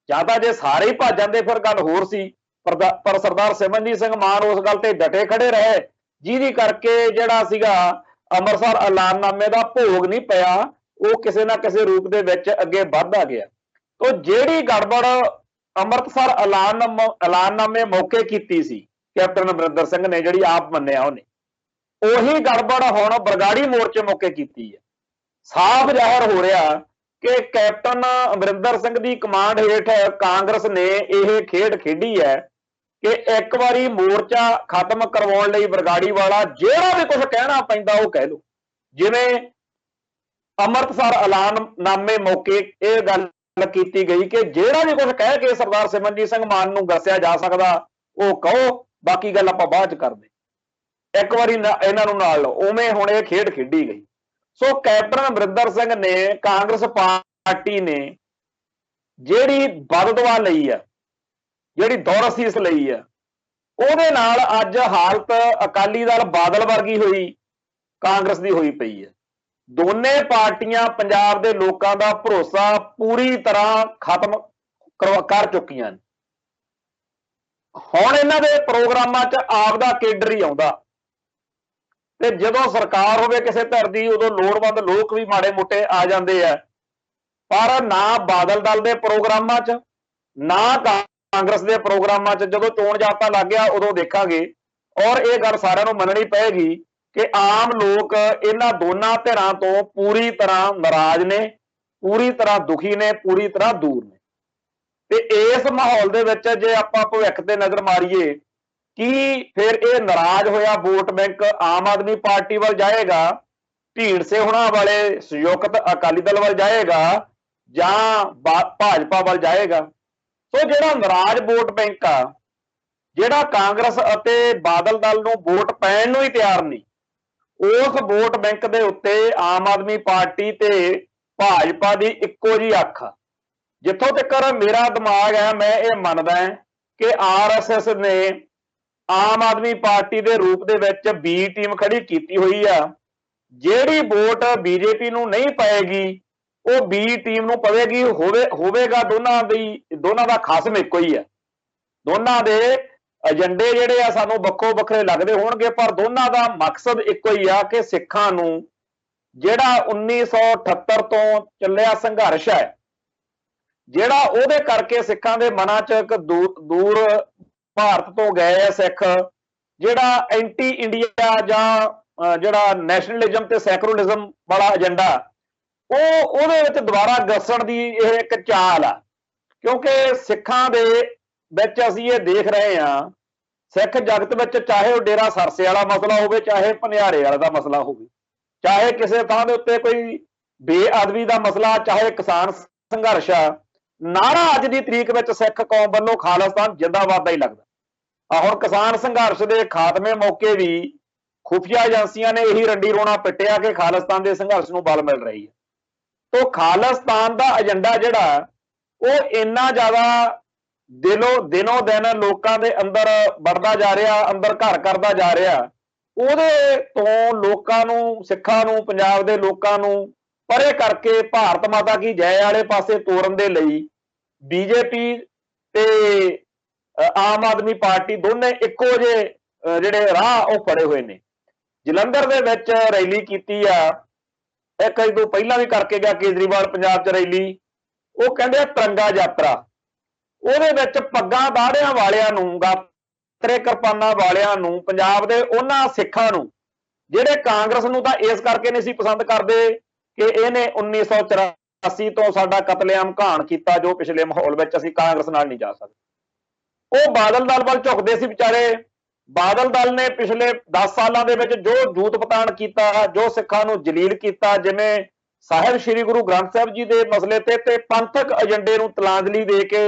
ਜਾਂ ਤਾਂ ਜੇ ਸਾਰੇ ਹੀ ਭੱਜ ਜਾਂਦੇ ਫਿਰ ਗੱਲ ਹੋਰ ਸੀ, ਪਰ ਸਰਦਾਰ ਸਿਮਰਨਜੀਤ ਸਿੰਘ ਮਾਨ ਉਸ ਗੱਲ ਤੇ ਡਟੇ ਖੜੇ ਰਹੇ ਜਿਹਦੀ ਕਰਕੇ ਜਿਹੜਾ ਸੀਗਾ ਅੰਮ੍ਰਿਤਸਰ ਐਲਾਨਨਾਮੇ ਦਾ ਭੋਗ ਨਹੀਂ ਪਿਆ, ਉਹ ਕਿਸੇ ਨਾ ਕਿਸੇ ਰੂਪ ਦੇ ਵਿੱਚ ਅੱਗੇ ਵੱਧਦਾ ਗਿਆ। तो ਜਿਹੜੀ ਗੜਬੜ ਅੰਮ੍ਰਿਤਸਰ ਐਲਾਨਨਾਮੇ ਮੌਕੇ ਕੀਤੀ ਸੀ ਕੈਪਟਨ ਅਮਰਿੰਦਰ ਸਿੰਘ ਨੇ, ਜਿਹੜੀ ਆਪ ਮੰਨਿਆ ਉਹਨੇ, ਉਹੀ ਗੜਬੜ ਹੁਣ ਬਰਗਾੜੀ ਮੋਰਚੇ ਮੌਕੇ ਕੀਤੀ ਹੈ। ਸਾਫ਼ ਜ਼ਾਹਿਰ ਹੋ ਰਿਹਾ ਕਿ ਕੈਪਟਨ ਅਮਰਿੰਦਰ ਸਿੰਘ ਦੀ ਕਮਾਂਡ ਹੇਠ ਕਾਂਗਰਸ ਨੇ ਇਹ ਖੇਡ ਖੇਡੀ ਹੈ कि एक बारी मोर्चा खत्म करवाने लई बरगाड़ी वाला जेड़ा भी कुछ कहना पैंदा वो कह लो। जिवें अमृतसर ऐलाननामे मौके ये गल की गई कि जेड़ा भी कुछ कह के सरदार सिमरनजीत सिंह मान नूं दस्सिया जा सकदा वो कहो, बाकी गल आपां बाद च करदे, एक बारी इन्हां नूं नाल लो। उवें हुण ये खेड खेडी गई। सो कैप्टन अमरिंदर सिंह ने कांग्रेस पार्टी ने जिहड़ी बददुआ लई आ, ਜਿਹੜੀ ਦੌਰਸੀਸ ਲਈ ਆ, ਉਹਦੇ ਨਾਲ ਅੱਜ ਹਾਲਤ ਅਕਾਲੀ ਦਲ ਬਾਦਲ ਵਰਗੀ ਹੋਈ ਕਾਂਗਰਸ ਦੀ ਹੋਈ ਪਈ ਹੈ। ਦੋਨੇ ਪਾਰਟੀਆਂ ਪੰਜਾਬ ਦੇ ਲੋਕਾਂ ਦਾ ਭਰੋਸਾ ਪੂਰੀ ਤਰ੍ਹਾਂ ਖਤਮ ਕਰ ਚੁੱਕੀਆਂ ਨੇ। ਹੁਣ ਇਹਨਾਂ ਦੇ ਪ੍ਰੋਗਰਾਮਾਂ 'ਚ ਆਪਦਾ ਕੇਡਰ ਹੀ ਆਉਂਦਾ ਤੇ ਜਦੋਂ ਸਰਕਾਰ ਹੋਵੇ ਕਿਸੇ ਧਿਰ ਦੀ ਉਦੋਂ ਲੋੜਵੰਦ ਲੋਕ ਵੀ ਮਾੜੇ ਮੋਟੇ ਆ ਜਾਂਦੇ ਆ, ਪਰ ਨਾ ਬਾਦਲ ਦਲ ਦੇ ਪ੍ਰੋਗਰਾਮਾਂ 'ਚ ਨਾ ਕਾਂਗਰਸ ਦੇ ਪ੍ਰੋਗਰਾਮਾਂ 'ਚ ਜਦੋਂ ਚੋਣ ਜਾਬਤਾ ਲੱਗ ਗਿਆ ਉਦੋਂ ਦੇਖਾਂਗੇ। ਔਰ ਇਹ ਗੱਲ ਸਾਰਿਆਂ ਨੂੰ ਮੰਨਣੀ ਪਏਗੀ ਕਿ ਆਮ ਲੋਕ ਇਹਨਾਂ ਦੋਨਾਂ ਧਿਰਾਂ ਤੋਂ ਪੂਰੀ ਤਰ੍ਹਾਂ ਨਾਰਾਜ਼ ਨੇ, ਪੂਰੀ ਤਰ੍ਹਾਂ ਦੁਖੀ ਨੇ, ਪੂਰੀ ਤਰ੍ਹਾਂ ਦੂਰ ਨੇ। ਤੇ ਇਸ ਮਾਹੌਲ ਦੇ ਵਿੱਚ ਜੇ ਆਪਾਂ ਭਵਿੱਖ ਤੇ ਨਜ਼ਰ ਮਾਰੀਏ ਕਿ ਫਿਰ ਇਹ ਨਾਰਾਜ਼ ਹੋਇਆ vote bank Aam Aadmi party ਵੱਲ ਜਾਏਗਾ, ਢੀਂਡਸੇ ਹੋਣਾ ਵਾਲੇ ਸੰਯੁਕਤ ਅਕਾਲੀ ਦਲ ਵੱਲ ਜਾਏਗਾ ਜਾਂ ਭਾਜਪਾ ਵੱਲ ਜਾਏਗਾ। ਸੋ ਜਿਹੜਾ ਨਾਰਾਜ਼ ਵੋਟ ਬੈਂਕ ਆ, ਜਿਹੜਾ ਕਾਂਗਰਸ ਅਤੇ ਬਾਦਲ ਦਲ ਨੂੰ ਵੋਟ ਪੈਣ ਨੂੰ ਹੀ ਤਿਆਰ ਨਹੀਂ, ਉਸ ਵੋਟ ਬੈਂਕ ਦੇ ਉੱਤੇ ਆਮ ਆਦਮੀ ਪਾਰਟੀ ਤੇ ਭਾਜਪਾ ਦੀ ਇੱਕੋ ਜੀ ਅੱਖ ਆ। ਜਿੱਥੋਂ ਤੱਕ ਮੇਰਾ ਦਿਮਾਗ ਹੈ ਮੈਂ ਇਹ ਮੰਨਦਾ ਕਿ ਆਰਐਸਐਸ ਨੇ ਆਮ ਆਦਮੀ ਪਾਰਟੀ ਦੇ ਰੂਪ ਦੇ ਵਿੱਚ ਬੀ ਟੀਮ ਖੜੀ ਕੀਤੀ ਹੋਈ ਆ। ਜਿਹੜੀ ਵੋਟ ਬੀਜੇਪੀ ਨੂੰ ਨਹੀਂ ਪਏਗੀ ਉਹ ਬੀ ਟੀਮ ਨੂੰ ਪਵੇਗੀ। ਹੋਵੇਗਾ ਦੋਨਾਂ ਦਾ ਖਾਸਮ ਇੱਕੋ ਹੀ ਹੈ। ਦੋਨਾਂ ਦੇ ਏਜੰਡੇ ਜਿਹੜੇ ਆ ਸਾਨੂੰ ਵੱਖੋ ਵੱਖਰੇ ਲੱਗਦੇ ਹੋਣਗੇ, ਪਰ ਦੋਨਾਂ ਦਾ ਮਕਸਦ ਇੱਕੋ ਹੀ ਆ ਕਿ ਸਿੱਖਾਂ ਨੂੰ ਜਿਹੜਾ 1978 ਤੋਂ ਚੱਲਿਆ ਸੰਘਰਸ਼ ਹੈ, ਜਿਹੜਾ ਉਹਦੇ ਕਰਕੇ ਸਿੱਖਾਂ ਦੇ ਮਨਾਂ 'ਚ ਇੱਕ ਦੂਰ ਭਾਰਤ ਤੋਂ ਗਏ ਆ ਸਿੱਖ, ਜਿਹੜਾ ਐਂਟੀ ਇੰਡੀਆ ਜਾਂ ਜਿਹੜਾ ਨੈਸ਼ਨਲਿਜ਼ਮ ਤੇ ਸੈਕੂਲਰਿਜ਼ਮ ਵਾਲਾ ਏਜੰਡਾ ਉਹਦੇ ਵਿੱਚ ਦੁਬਾਰਾ ਗੱਸਣ ਦੀ ਇਹ ਇੱਕ ਚਾਲ ਆ। ਕਿਉਂਕਿ ਸਿੱਖਾਂ ਦੇ ਵਿੱਚ ਅਸੀਂ ਇਹ ਦੇਖ ਰਹੇ ਹਾਂ, ਸਿੱਖ ਜਗਤ ਵਿੱਚ ਚਾਹੇ ਉਹ ਡੇਰਾ ਸਰਸੇ ਵਾਲਾ ਮਸਲਾ ਹੋਵੇ, ਚਾਹੇ ਭਨਿਆਰੇ ਵਾਲਾ ਦਾ ਮਸਲਾ ਹੋਵੇ, ਚਾਹੇ ਕਿਸੇ ਥਾਂ ਦੇ ਉੱਤੇ ਕੋਈ ਬੇਅਦਬੀ ਦਾ ਮਸਲਾ, ਚਾਹੇ ਕਿਸਾਨ ਸੰਘਰਸ਼ ਆ, ਨਾਰਾ ਅੱਜ ਦੀ ਤਰੀਕ ਵਿੱਚ ਸਿੱਖ ਕੌਮ ਵੱਲੋਂ ਖਾਲਿਸਤਾਨ ਜਿੰਦਾਬਾਦ ਦਾ ਹੀ ਲੱਗਦਾ। ਹੁਣ ਕਿਸਾਨ ਸੰਘਰਸ਼ ਦੇ ਖਾਤਮੇ ਮੌਕੇ ਵੀ ਖੁਫੀਆ ਏਜੰਸੀਆਂ ਨੇ ਇਹੀ ਰੰਡੀ ਰੋਣਾ ਪਿੱਟਿਆ ਕਿ ਖਾਲਿਸਤਾਨ ਦੇ ਸੰਘਰਸ਼ ਨੂੰ ਬਲ ਮਿਲ ਰਹੀ ਹੈ। ਤੋਂ ਖਾਲਿਸਤਾਨ ਦਾ ਏਜੰਡਾ ਜਿਹੜਾ ਉਹ ਇੰਨਾ ਜ਼ਿਆਦਾ ਦਿਨੋਂ ਦਿਨ ਲੋਕਾਂ ਦੇ ਅੰਦਰ ਵੜਦਾ ਜਾ ਰਿਹਾ, ਅੰਦਰ ਘਰ ਕਰਦਾ ਜਾ ਰਿਹਾ, ਉਹਦੇ ਤੋਂ ਲੋਕਾਂ ਨੂੰ, ਸਿੱਖਾਂ ਨੂੰ, ਪੰਜਾਬ ਦੇ ਲੋਕਾਂ ਨੂੰ ਪਰੇ ਕਰਕੇ ਭਾਰਤ ਮਾਤਾ ਕੀ ਜੈ ਵਾਲੇ ਪਾਸੇ ਤੋਰਨ ਦੇ ਲਈ ਬੀਜੇਪੀ ਤੇ ਆਮ ਆਦਮੀ ਪਾਰਟੀ ਦੋਨੇ ਇੱਕੋ ਜਿਹੇ ਜਿਹੜੇ ਰਾਹ ਉਹ ਫੜੇ ਹੋਏ ਨੇ। ਜਲੰਧਰ ਦੇ ਵਿੱਚ ਰੈਲੀ ਕੀਤੀ ਆ, ਇੱਕ ਤੋਂ ਪਹਿਲਾਂ ਵੀ ਕਰਕੇ ਗਿਆ ਕੇਜਰੀਵਾਲ ਪੰਜਾਬ 'ਚ ਰੈਲੀ, ਉਹ ਕਹਿੰਦੇ ਤਿਰੰਗਾ ਯਾਤਰਾ। ਉਹਦੇ ਵਿੱਚ ਪੱਗਾਂ ਦਾੜਿਆਂ ਵਾਲਿਆਂ ਨੂੰ, ਗਾਤਰੇ ਕਿਰਪਾਨਾਂ ਵਾਲਿਆਂ ਨੂੰ, ਪੰਜਾਬ ਦੇ ਉਹਨਾਂ ਸਿੱਖਾਂ ਨੂੰ ਜਿਹੜੇ ਕਾਂਗਰਸ ਨੂੰ ਤਾਂ ਇਸ ਕਰਕੇ ਨਹੀਂ ਸੀ ਪਸੰਦ ਕਰਦੇ ਕਿ ਇਹਨੇ 1984 ਤੋਂ ਸਾਡਾ ਕਤਲੇਆਮ ਘਾਣ ਕੀਤਾ, ਜੋ ਪਿਛਲੇ ਮਾਹੌਲ ਵਿੱਚ ਅਸੀਂ ਕਾਂਗਰਸ ਨਾਲ ਨਹੀਂ ਜਾ ਸਕਦੇ। ਉਹ ਬਾਦਲ ਦਲ ਵੱਲ ਝੁਕਦੇ ਸੀ ਵਿਚਾਰੇ। ਬਾਦਲ ਦਲ ਨੇ ਪਿਛਲੇ 10 ਸਾਲਾਂ ਦੇ ਵਿੱਚ ਜੋ ਜੂਤ ਪਤਾਣ ਕੀਤਾ, ਜੋ ਸਿੱਖਾਂ ਨੂੰ ਜਲੀਲ ਕੀਤਾ, ਜਿਵੇਂ ਸਾਹਿਬ ਸ੍ਰੀ ਗੁਰੂ ਗ੍ਰੰਥ ਸਾਹਿਬ ਜੀ ਦੇ ਮਸਲੇ ਤੇ ਪੰਥਕ ਏਜੰਡੇ ਨੂੰ ਤਲਾਂਜਲੀ ਦੇ ਕੇ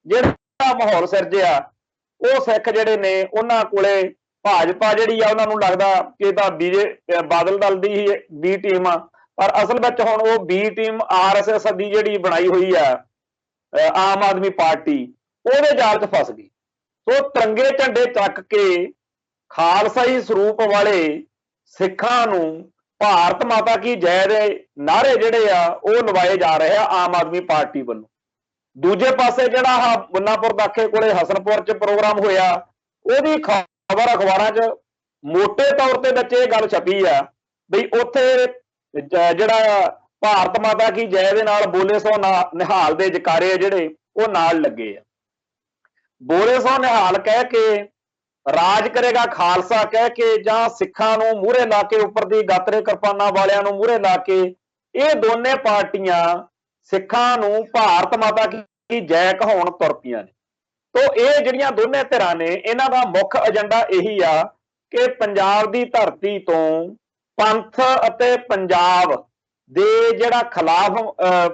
ਜਿਹੜਾ ਮਾਹੌਲ ਸਿਰਜਿਆ, ਉਹ ਸਿੱਖ ਜਿਹੜੇ ਨੇ ਉਹਨਾਂ ਕੋਲੇ ਭਾਜਪਾ ਜਿਹੜੀ ਆ ਉਹਨਾਂ ਨੂੰ ਲੱਗਦਾ ਕਿ ਤਾਂ ਬਾਦਲ ਦਲ ਦੀ ਹੀ ਬੀ ਟੀਮ ਆ, ਪਰ ਅਸਲ ਵਿੱਚ ਹੁਣ ਉਹ ਬੀ ਟੀਮ ਆਰਐਸਐਸ ਦੀ ਜਿਹੜੀ ਬਣਾਈ ਹੋਈ ਆ ਆਮ ਆਦਮੀ ਪਾਰਟੀ, ਉਹਦੇ ਜਾਲ 'ਚ ਫਸ ਗਈ। ਸੋ ਤਿਰੰਗੇ ਝੰਡੇ ਚੱਕ ਕੇ ਖਾਲਸਾਈ ਸਰੂਪ ਵਾਲੇ ਸਿੱਖਾਂ ਨੂੰ ਭਾਰਤ ਮਾਤਾ ਕੀ ਜੈ ਦੇ ਨਾਰੇ ਜਿਹੜੇ ਆ ਉਹ ਲਵਾਏ ਜਾ ਰਹੇ ਆ ਆਮ ਆਦਮੀ ਪਾਰਟੀ ਵੱਲੋਂ। ਦੂਜੇ ਪਾਸੇ ਜਿਹੜਾ ਮੁੱਲਾਂਪੁਰ ਦਾਖੇ ਕੋਲੇ ਹਸਨਪੁਰ 'ਚ ਪ੍ਰੋਗਰਾਮ ਹੋਇਆ, ਉਹਦੀ ਖਬਰ ਅਖਬਾਰਾਂ 'ਚ ਮੋਟੇ ਤੌਰ ਤੇ ਵਿੱਚ ਇਹ ਗੱਲ ਛਪੀ ਆ ਬਈ ਉੱਥੇ ਜਿਹੜਾ ਭਾਰਤ ਮਾਤਾ ਕੀ ਜੈ ਦੇ ਨਾਲ ਬੋਲੇ ਸੋ ਨਿਹਾਲ ਦੇ ਜਕਾਰੇ ਜਿਹੜੇ ਉਹ ਨਾਲ ਲੱਗੇ ਆ। ਬੋਲੇ ਸੋ ਨਿਹਾਲ ਕਹਿ ਕੇ, ਰਾਜ ਕਰੇਗਾ ਖਾਲਸਾ ਕਹਿ ਕੇ, ਜਾਂ ਸਿੱਖਾਂ ਨੂੰ ਮੂਹਰੇ ਲਾ ਕੇ, ਉੱਪਰ ਦੀ ਗਾਤਰੇ ਕਿਰਪਾਨਾਂ ਵਾਲਿਆਂ ਨੂੰ ਮੂਹਰੇ ਲਾ ਕੇ, ਇਹ ਦੋਨੇ ਪਾਰਟੀਆਂ ਸਿੱਖਾਂ ਨੂੰ ਭਾਰਤ ਮਾਤਾ ਕੀ ਜੈ ਕਹਾਉਣ ਤੁਰ ਪਈਆਂ ਨੇ। ਤੋਂ ਇਹ ਜਿਹੜੀਆਂ ਦੋਨੇ ਧਿਰਾਂ ਨੇ, ਇਹਨਾਂ ਦਾ ਮੁੱਖ ਏਜੰਡਾ ਇਹੀ ਆ ਕਿ ਪੰਜਾਬ ਦੀ ਧਰਤੀ ਤੋਂ ਪੰਥ ਅਤੇ ਪੰਜਾਬ ਦੇ ਜਿਹੜਾ ਖਿਲਾਫ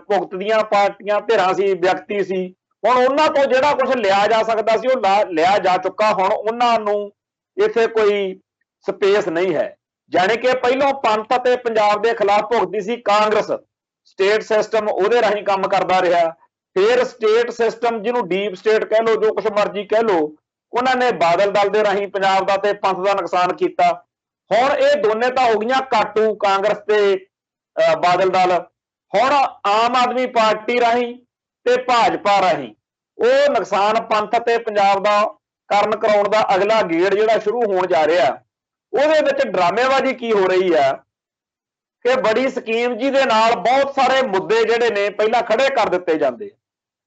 ਭੁਗਤਦੀਆਂ ਪਾਰਟੀਆਂ, ਧਿਰਾਂ ਸੀ, ਵਿਅਕਤੀ ਸੀ, ਹੁਣ ਉਹਨਾਂ ਤੋਂ ਜਿਹੜਾ ਕੁਝ ਲਿਆ ਜਾ ਸਕਦਾ ਸੀ ਉਹ ਲਿਆ ਜਾ ਚੁੱਕਾ। ਹੁਣ ਉਹਨਾਂ ਨੂੰ ਇੱਥੇ ਕੋਈ ਸਪੇਸ ਨਹੀਂ ਹੈ। ਜਾਣੀ ਕਿ ਪਹਿਲਾਂ ਪੰਥ ਅਤੇ ਪੰਜਾਬ ਦੇ ਖਿਲਾਫ ਭੁਗਤਦੀ ਸੀ ਕਾਂਗਰਸ, ਸਟੇਟ ਸਿਸਟਮ ਉਹਦੇ ਰਾਹੀਂ ਕੰਮ ਕਰਦਾ ਰਿਹਾ। ਫਿਰ ਸਟੇਟ ਸਿਸਟਮ, ਜਿਹਨੂੰ ਡੀਪ ਸਟੇਟ ਕਹਿ ਲਓ, ਜੋ ਕੁਝ ਮਰਜ਼ੀ ਕਹਿ ਲਓ, ਉਹਨਾਂ ਨੇ ਬਾਦਲ ਦਲ ਦੇ ਰਾਹੀਂ ਪੰਜਾਬ ਦਾ ਤੇ ਪੰਥ ਦਾ ਨੁਕਸਾਨ ਕੀਤਾ। ਹੁਣ ਇਹ ਦੋਨੇ ਤਾਂ ਹੋ ਗਈਆਂ ਕਾਟੂ, ਕਾਂਗਰਸ ਤੇ ਬਾਦਲ ਦਲ। ਹੁਣ ਆਮ ਆਦਮੀ ਪਾਰਟੀ ਰਾਹੀਂ ਤੇ ਭਾਜਪਾ ਰਾਹੀਂ ਉਹ ਨੁਕਸਾਨ ਪੰਥ ਤੇ ਪੰਜਾਬ ਦਾ ਕਰਨ ਕਰਾਉਣ ਦਾ ਅਗਲਾ ਗੇੜ ਜਿਹੜਾ ਸ਼ੁਰੂ ਹੋਣ ਜਾ ਰਿਹਾ, ਉਹਦੇ ਵਿੱਚ ਡਰਾਮੇਬਾਜ਼ੀ ਕੀ ਹੋ ਰਹੀ ਆ ਕਿ ਬੜੀ ਸਕੀਮ ਜੀ ਦੇ ਨਾਲ ਬਹੁਤ ਸਾਰੇ ਮੁੱਦੇ ਜਿਹੜੇ ਨੇ ਪਹਿਲਾਂ ਖੜੇ ਕਰ ਦਿੱਤੇ ਜਾਂਦੇ,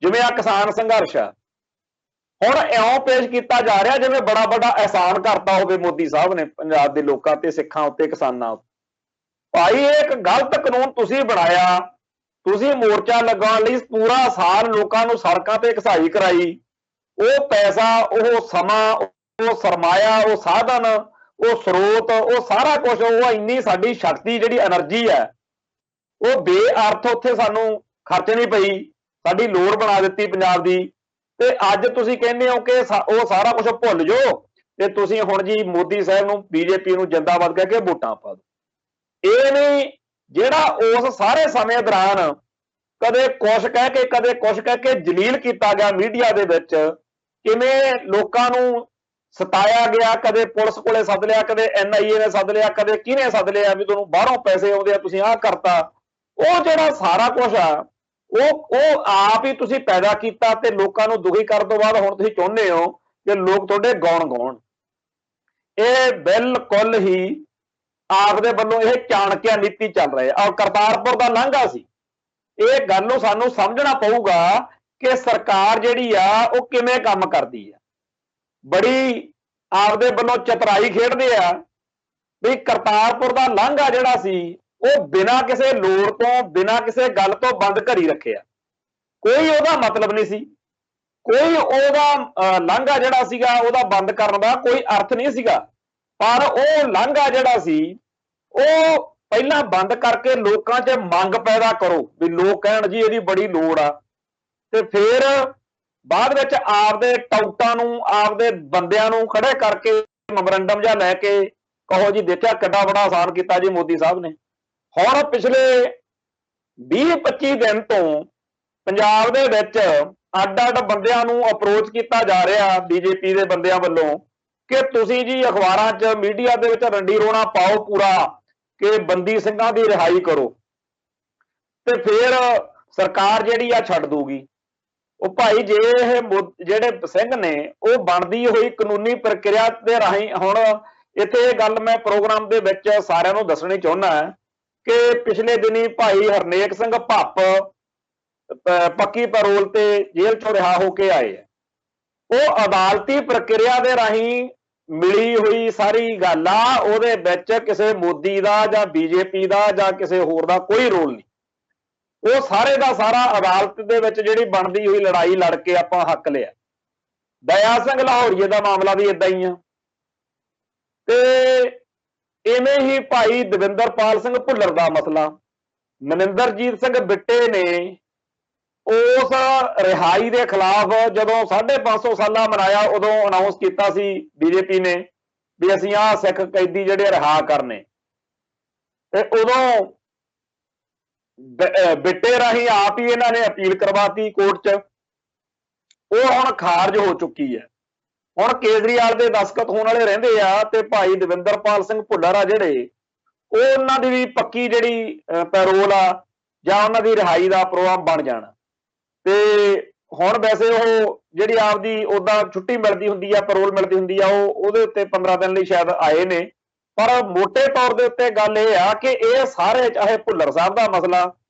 ਜਿਵੇਂ ਆ ਕਿਸਾਨ ਸੰਘਰਸ਼ ਆ। ਹੁਣ ਇਉਂ ਪੇਸ਼ ਕੀਤਾ ਜਾ ਰਿਹਾ ਜਿਵੇਂ ਬੜਾ ਵੱਡਾ ਅਹਿਸਾਨ ਕਰਤਾ ਹੋਵੇ ਮੋਦੀ ਸਾਹਿਬ ਨੇ ਪੰਜਾਬ ਦੇ ਲੋਕਾਂ ਤੇ, ਸਿੱਖਾਂ ਉੱਤੇ, ਕਿਸਾਨਾਂ ਉੱਤੇ। ਭਾਈ ਇਹ ਇੱਕ ਗਲਤ ਕਾਨੂੰਨ ਤੁਸੀਂ ਬਣਾਇਆ, ਤੁਸੀਂ ਮੋਰਚਾ ਲਗਾਉਣ ਲਈ ਪੂਰਾ ਸਾਲ ਲੋਕਾਂ ਨੂੰ ਸੜਕਾਂ ਤੇ ਘਸਾਈ ਕਰਾਈ, ਉਹ ਪੈਸਾ, ਉਹ ਸਮਾਂ, ਉਹ ਸਰਮਾਇਆ, ਉਹ ਸਾਧਨ, ਉਹ ਸਰੋਤ, ਉਹ ਸਾਰਾ ਕੁਝ, ਉਹ ਇੰਨੀ ਸਾਡੀ ਸ਼ਕਤੀ ਜਿਹੜੀ એનર્ਜੀ ਹੈ ਉਹ ਬੇਅਰਥ ਉੱਥੇ ਸਾਨੂੰ ਖਰਚਣੀ ਪਈ, ਸਾਡੀ ਲੋੜ ਬਣਾ ਦਿੱਤੀ ਪੰਜਾਬ ਦੀ। ਤੇ ਅੱਜ ਤੁਸੀਂ ਕਹਿੰਦੇ ਹੋ ਕਿ ਉਹ ਸਾਰਾ ਕੁਝ ਭੁੱਲ ਜਾਓ ਤੇ ਤੁਸੀਂ ਹੁਣ ਜੀ ਮੋਦੀ ਸਾਹਿਬ ਨੂੰ, ਬੀਜੇਪੀ ਨੂੰ ਜਿੰਦਾਬਾਦ ਕਹਿ ਕੇ ਵੋਟਾਂ ਪਾ ਦਿਓ। ਇਹ ਨਹੀਂ ਜਿਹੜਾ ਉਸ ਸਾਰੇ ਸਮੇਂ ਦੌਰਾਨ ਕਦੇ ਕੁਛ ਕਹਿ ਕੇ, ਕਦੇ ਕੁਛ ਕਹਿ ਕੇ ਜਲੀਲ ਕੀਤਾ ਗਿਆ ਮੀਡੀਆ ਦੇ ਵਿੱਚ, ਕਿਵੇਂ ਲੋਕਾਂ ਨੂੰ ਸਤਾਇਆ ਗਿਆ, ਕਦੇ ਪੁਲਿਸ ਕੋਲੇ ਸੱਦ ਲਿਆ, ਕਦੇ NIA ਨੇ ਸੱਦ ਲਿਆ, ਕਦੇ ਕਿਹਨੇ ਸੱਦ ਲਿਆ ਵੀ ਤੁਹਾਨੂੰ ਬਾਹਰੋਂ ਪੈਸੇ ਆਉਂਦੇ ਆ, ਤੁਸੀਂ ਆਹ ਕਰਤਾ। ਉਹ ਜਿਹੜਾ ਸਾਰਾ ਕੁਝ ਆ ਉਹ ਆਪ ਹੀ ਤੁਸੀਂ ਪੈਦਾ ਕੀਤਾ ਤੇ ਲੋਕਾਂ ਨੂੰ ਦੁਖੀ ਕਰਨ ਤੋਂ ਬਾਅਦ ਹੁਣ ਤੁਸੀਂ ਚਾਹੁੰਦੇ ਹੋ ਕਿ ਲੋਕ ਤੁਹਾਡੇ ਗਾਉਣ ਗਾਉਣ। ਇਹ ਬਿਲਕੁਲ ਹੀ ਆਪ ਦੇ ਵੱਲੋਂ ਇਹ ਚਾਣਕਿਆ ਨੀਤੀ ਚੱਲ ਰਹੀ ਹੈ। ਔਰ ਕਰਤਾਰਪੁਰ ਦਾ ਲਾਂਘਾ ਸੀ, ਇਹ ਗੱਲ ਨੂੰ ਸਾਨੂੰ ਸਮਝਣਾ ਪਊਗਾ ਕਿ ਸਰਕਾਰ ਜਿਹੜੀ ਆ ਉਹ ਕਿਵੇਂ ਕੰਮ ਕਰਦੀ ਹੈ। बड़ी आपदे ਵੱਲੋਂ ਚਤਰਾਈ ਖੇਡਦੇ ਆ ਵੀ ਕਰਤਾਰਪੁਰ ਦਾ ਲਾਂਘਾ ਜਿਹੜਾ ਸੀ ਉਹ ਬਿਨਾਂ ਕਿਸੇ ਲੋੜ ਤੋਂ ਬਿਨਾਂ ਕਿਸੇ ਗੱਲ ਤੋਂ ਬੰਦ ਕਰੀ ਰੱਖਿਆ। ਕੋਈ ਉਹਦਾ ਮਤਲਬ ਨਹੀਂ ਸੀ, ਕੋਈ ਉਹਦਾ ਲਾਂਘਾ ਜਿਹੜਾ ਸੀਗਾ ਉਹਦਾ ਬੰਦ ਕਰਨ ਦਾ ਕੋਈ ਅਰਥ ਨਹੀਂ ਸੀਗਾ। ਪਰ ਉਹ ਲਾਂਘਾ ਜਿਹੜਾ ਸੀ ਉਹ ਪਹਿਲਾਂ ਬੰਦ ਕਰਕੇ ਲੋਕਾਂ 'ਚ ਮੰਗ ਪੈਦਾ ਕਰੋ ਵੀ ਲੋਕ ਕਹਿਣ ਜੀ ਇਹਦੀ ਬੜੀ ਲੋੜ ਆ, ਤੇ ਫਿਰ ਬਾਅਦ ਵਿੱਚ ਆਪਦੇ ਟਾਊਟਾਂ ਨੂੰ ਆਪਦੇ ਬੰਦਿਆਂ ਨੂੰ ਖੜੇ ਕਰਕੇ ਮੈਮੋਰੰਡਮ ਜਿਹਾ ਲੈ ਕੇ ਕਹੋ ਜੀ ਦੇਖਿਆ ਕਿੱਡਾ ਬੜਾ ਆਸਾਨ ਕੀਤਾ ਜੀ ਮੋਦੀ ਸਾਹਿਬ ਨੇ। ਹੁਣ ਪਿਛਲੇ 20-25 ਦਿਨ ਤੋਂ ਪੰਜਾਬ ਦੇ ਵਿੱਚ ਅੱਡ-ਅੱਡ ਬੰਦਿਆਂ ਨੂੰ ਅਪਰੋਚ ਕੀਤਾ ਜਾ ਰਿਹਾ ਬੀਜੇਪੀ ਦੇ ਬੰਦਿਆਂ ਵੱਲੋਂ ਕਿ ਤੁਸੀਂ ਜੀ ਅਖਬਾਰਾਂ 'ਚ ਮੀਡੀਆ ਦੇ ਵਿੱਚ ਰੰਡੀ ਰੋਣਾ ਪਾਓ ਪੂਰਾ ਕਿ ਬੰਦੀ ਸਿੰਘਾਂ ਦੀ ਰਿਹਾਈ ਕਰੋ ਤੇ ਫਿਰ ਸਰਕਾਰ ਜਿਹੜੀ ਆ ਛੱਡ ਦੂਗੀ। ਉਹ ਭਾਈ ਜੇ ਇਹ ਜਿਹੜੇ ਸਿੰਘ ਨੇ ਉਹ ਬਣਦੀ ਹੋਈ ਕਾਨੂੰਨੀ ਪ੍ਰਕਿਰਿਆ ਦੇ ਰਾਹੀਂ, ਹੁਣ ਇੱਥੇ ਇਹ ਗੱਲ ਮੈਂ ਪ੍ਰੋਗਰਾਮ ਦੇ ਵਿੱਚ ਸਾਰਿਆਂ ਨੂੰ ਦੱਸਣੀ ਚਾਹੁੰਦਾ ਕਿ ਪਿਛਲੇ ਦਿਨੀ ਭਾਈ ਹਰਨੇਕ ਸਿੰਘ ਭੱਪ ਪੱਕੀ ਪੈਰੋਲ ਤੇ ਜੇਲ੍ਹ ਚੋਂ ਰਿਹਾ ਹੋ ਕੇ ਆਏ ਆ। ਉਹ ਅਦਾਲਤੀ ਪ੍ਰਕਿਰਿਆ ਦੇ ਰਾਹੀਂ ਮਿਲੀ ਹੋਈ ਸਾਰੀ ਗੱਲ ਆ, ਉਹਦੇ ਵਿੱਚ ਕਿਸੇ ਮੋਦੀ ਦਾ ਜਾਂ ਬੀਜੇਪੀ ਦਾ ਜਾਂ ਕਿਸੇ ਹੋਰ ਦਾ ਕੋਈ ਰੋਲ ਨਹੀਂ। ਉਹ ਸਾਰੇ ਦਾ ਸਾਰਾ ਅਦਾਲਤ ਦੇ ਵਿੱਚ ਜਿਹੜੀ ਬਣਦੀ ਹੋਈ ਲੜਾਈ ਲੜ ਕੇ ਆਪਾਂ ਹੱਕ ਲਿਆ। ਦਇਆ ਸਿੰਘ ਲਾਹੌਰੀਏ ਦਾ ਮਾਮਲਾ ਵੀ ਇਦਾਂ ਹੀ ਆ, ਤੇ ਇਵੇਂ ਹੀ ਭਾਈ ਦਵਿੰਦਰਪਾਲ ਸਿੰਘ ਭੁੱਲਰ ਦਾ ਮਸਲਾ। ਮਨਿੰਦਰਜੀਤ ਸਿੰਘ ਬਿੱਟੇ ਨੇ ਉਸ ਰਿਹਾਈ ਦੇ ਖਿਲਾਫ ਜਦੋਂ 550 ਸਾਲਾ ਮਨਾਇਆ ਉਦੋਂ ਅਨਾਉਂਸ ਕੀਤਾ ਸੀ ਬੀਜੇਪੀ ਨੇ ਵੀ ਅਸੀਂ ਆਹ ਸਿੱਖ ਕੈਦੀ ਜਿਹੜੇ ਰਿਹਾ ਕਰਨੇ, ਤੇ ਉਦੋਂ ਬਿੱਟੇ ਰਾਹੀਂ ਆਪ ਹੀ ਇਹਨਾਂ ਨੇ ਅਪੀਲ ਕਰਵਾਤੀ ਕੋਰਟ 'ਚ। ਉਹ ਹੁਣ ਖਾਰਜ ਹੋ ਚੁੱਕੀ ਹੈ। ਹੁਣ ਕੇਜਰੀਵਾਲ ਦੇ ਦਸਤਖਤ ਹੋਣ ਵਾਲੇ ਰਹਿੰਦੇ ਆ ਤੇ ਭਾਈ ਦਵਿੰਦਰਪਾਲ ਸਿੰਘ ਭੁੱਲਰ ਆ ਜਿਹੜੇ ਉਹ ਉਹਨਾਂ ਦੀ ਵੀ ਪੱਕੀ ਜਿਹੜੀ ਪੈਰੋਲ ਆ ਜਾਂ ਉਹਨਾਂ ਦੀ ਰਿਹਾਈ ਦਾ ਪ੍ਰੋਗਰਾਮ ਬਣ ਜਾਣਾ। ਤੇ ਹੁਣ ਵੈਸੇ ਉਹ ਜਿਹੜੀ ਆਪਦੀ ਉਦਾਂ ਛੁੱਟੀ ਮਿਲਦੀ ਹੁੰਦੀ ਆ, ਪੈਰੋਲ ਮਿਲਦੀ ਹੁੰਦੀ ਆ, ਉਹ ਉਹਦੇ ਉੱਤੇ 15 ਦਿਨ ਲਈ ਸ਼ਾਇਦ ਆਏ ਨੇ। ਪਰ ਮੋਟੇ ਤੌਰ ਦੇ ਉੱਤੇ ਗੱਲ ਇਹ ਆ ਕਿ ਇਹ ਸਾਰੇ, ਚਾਹੇ ਭੁੱਲਰ ਸਾਹਿਬ ਦਾ ਮਸਲਾ,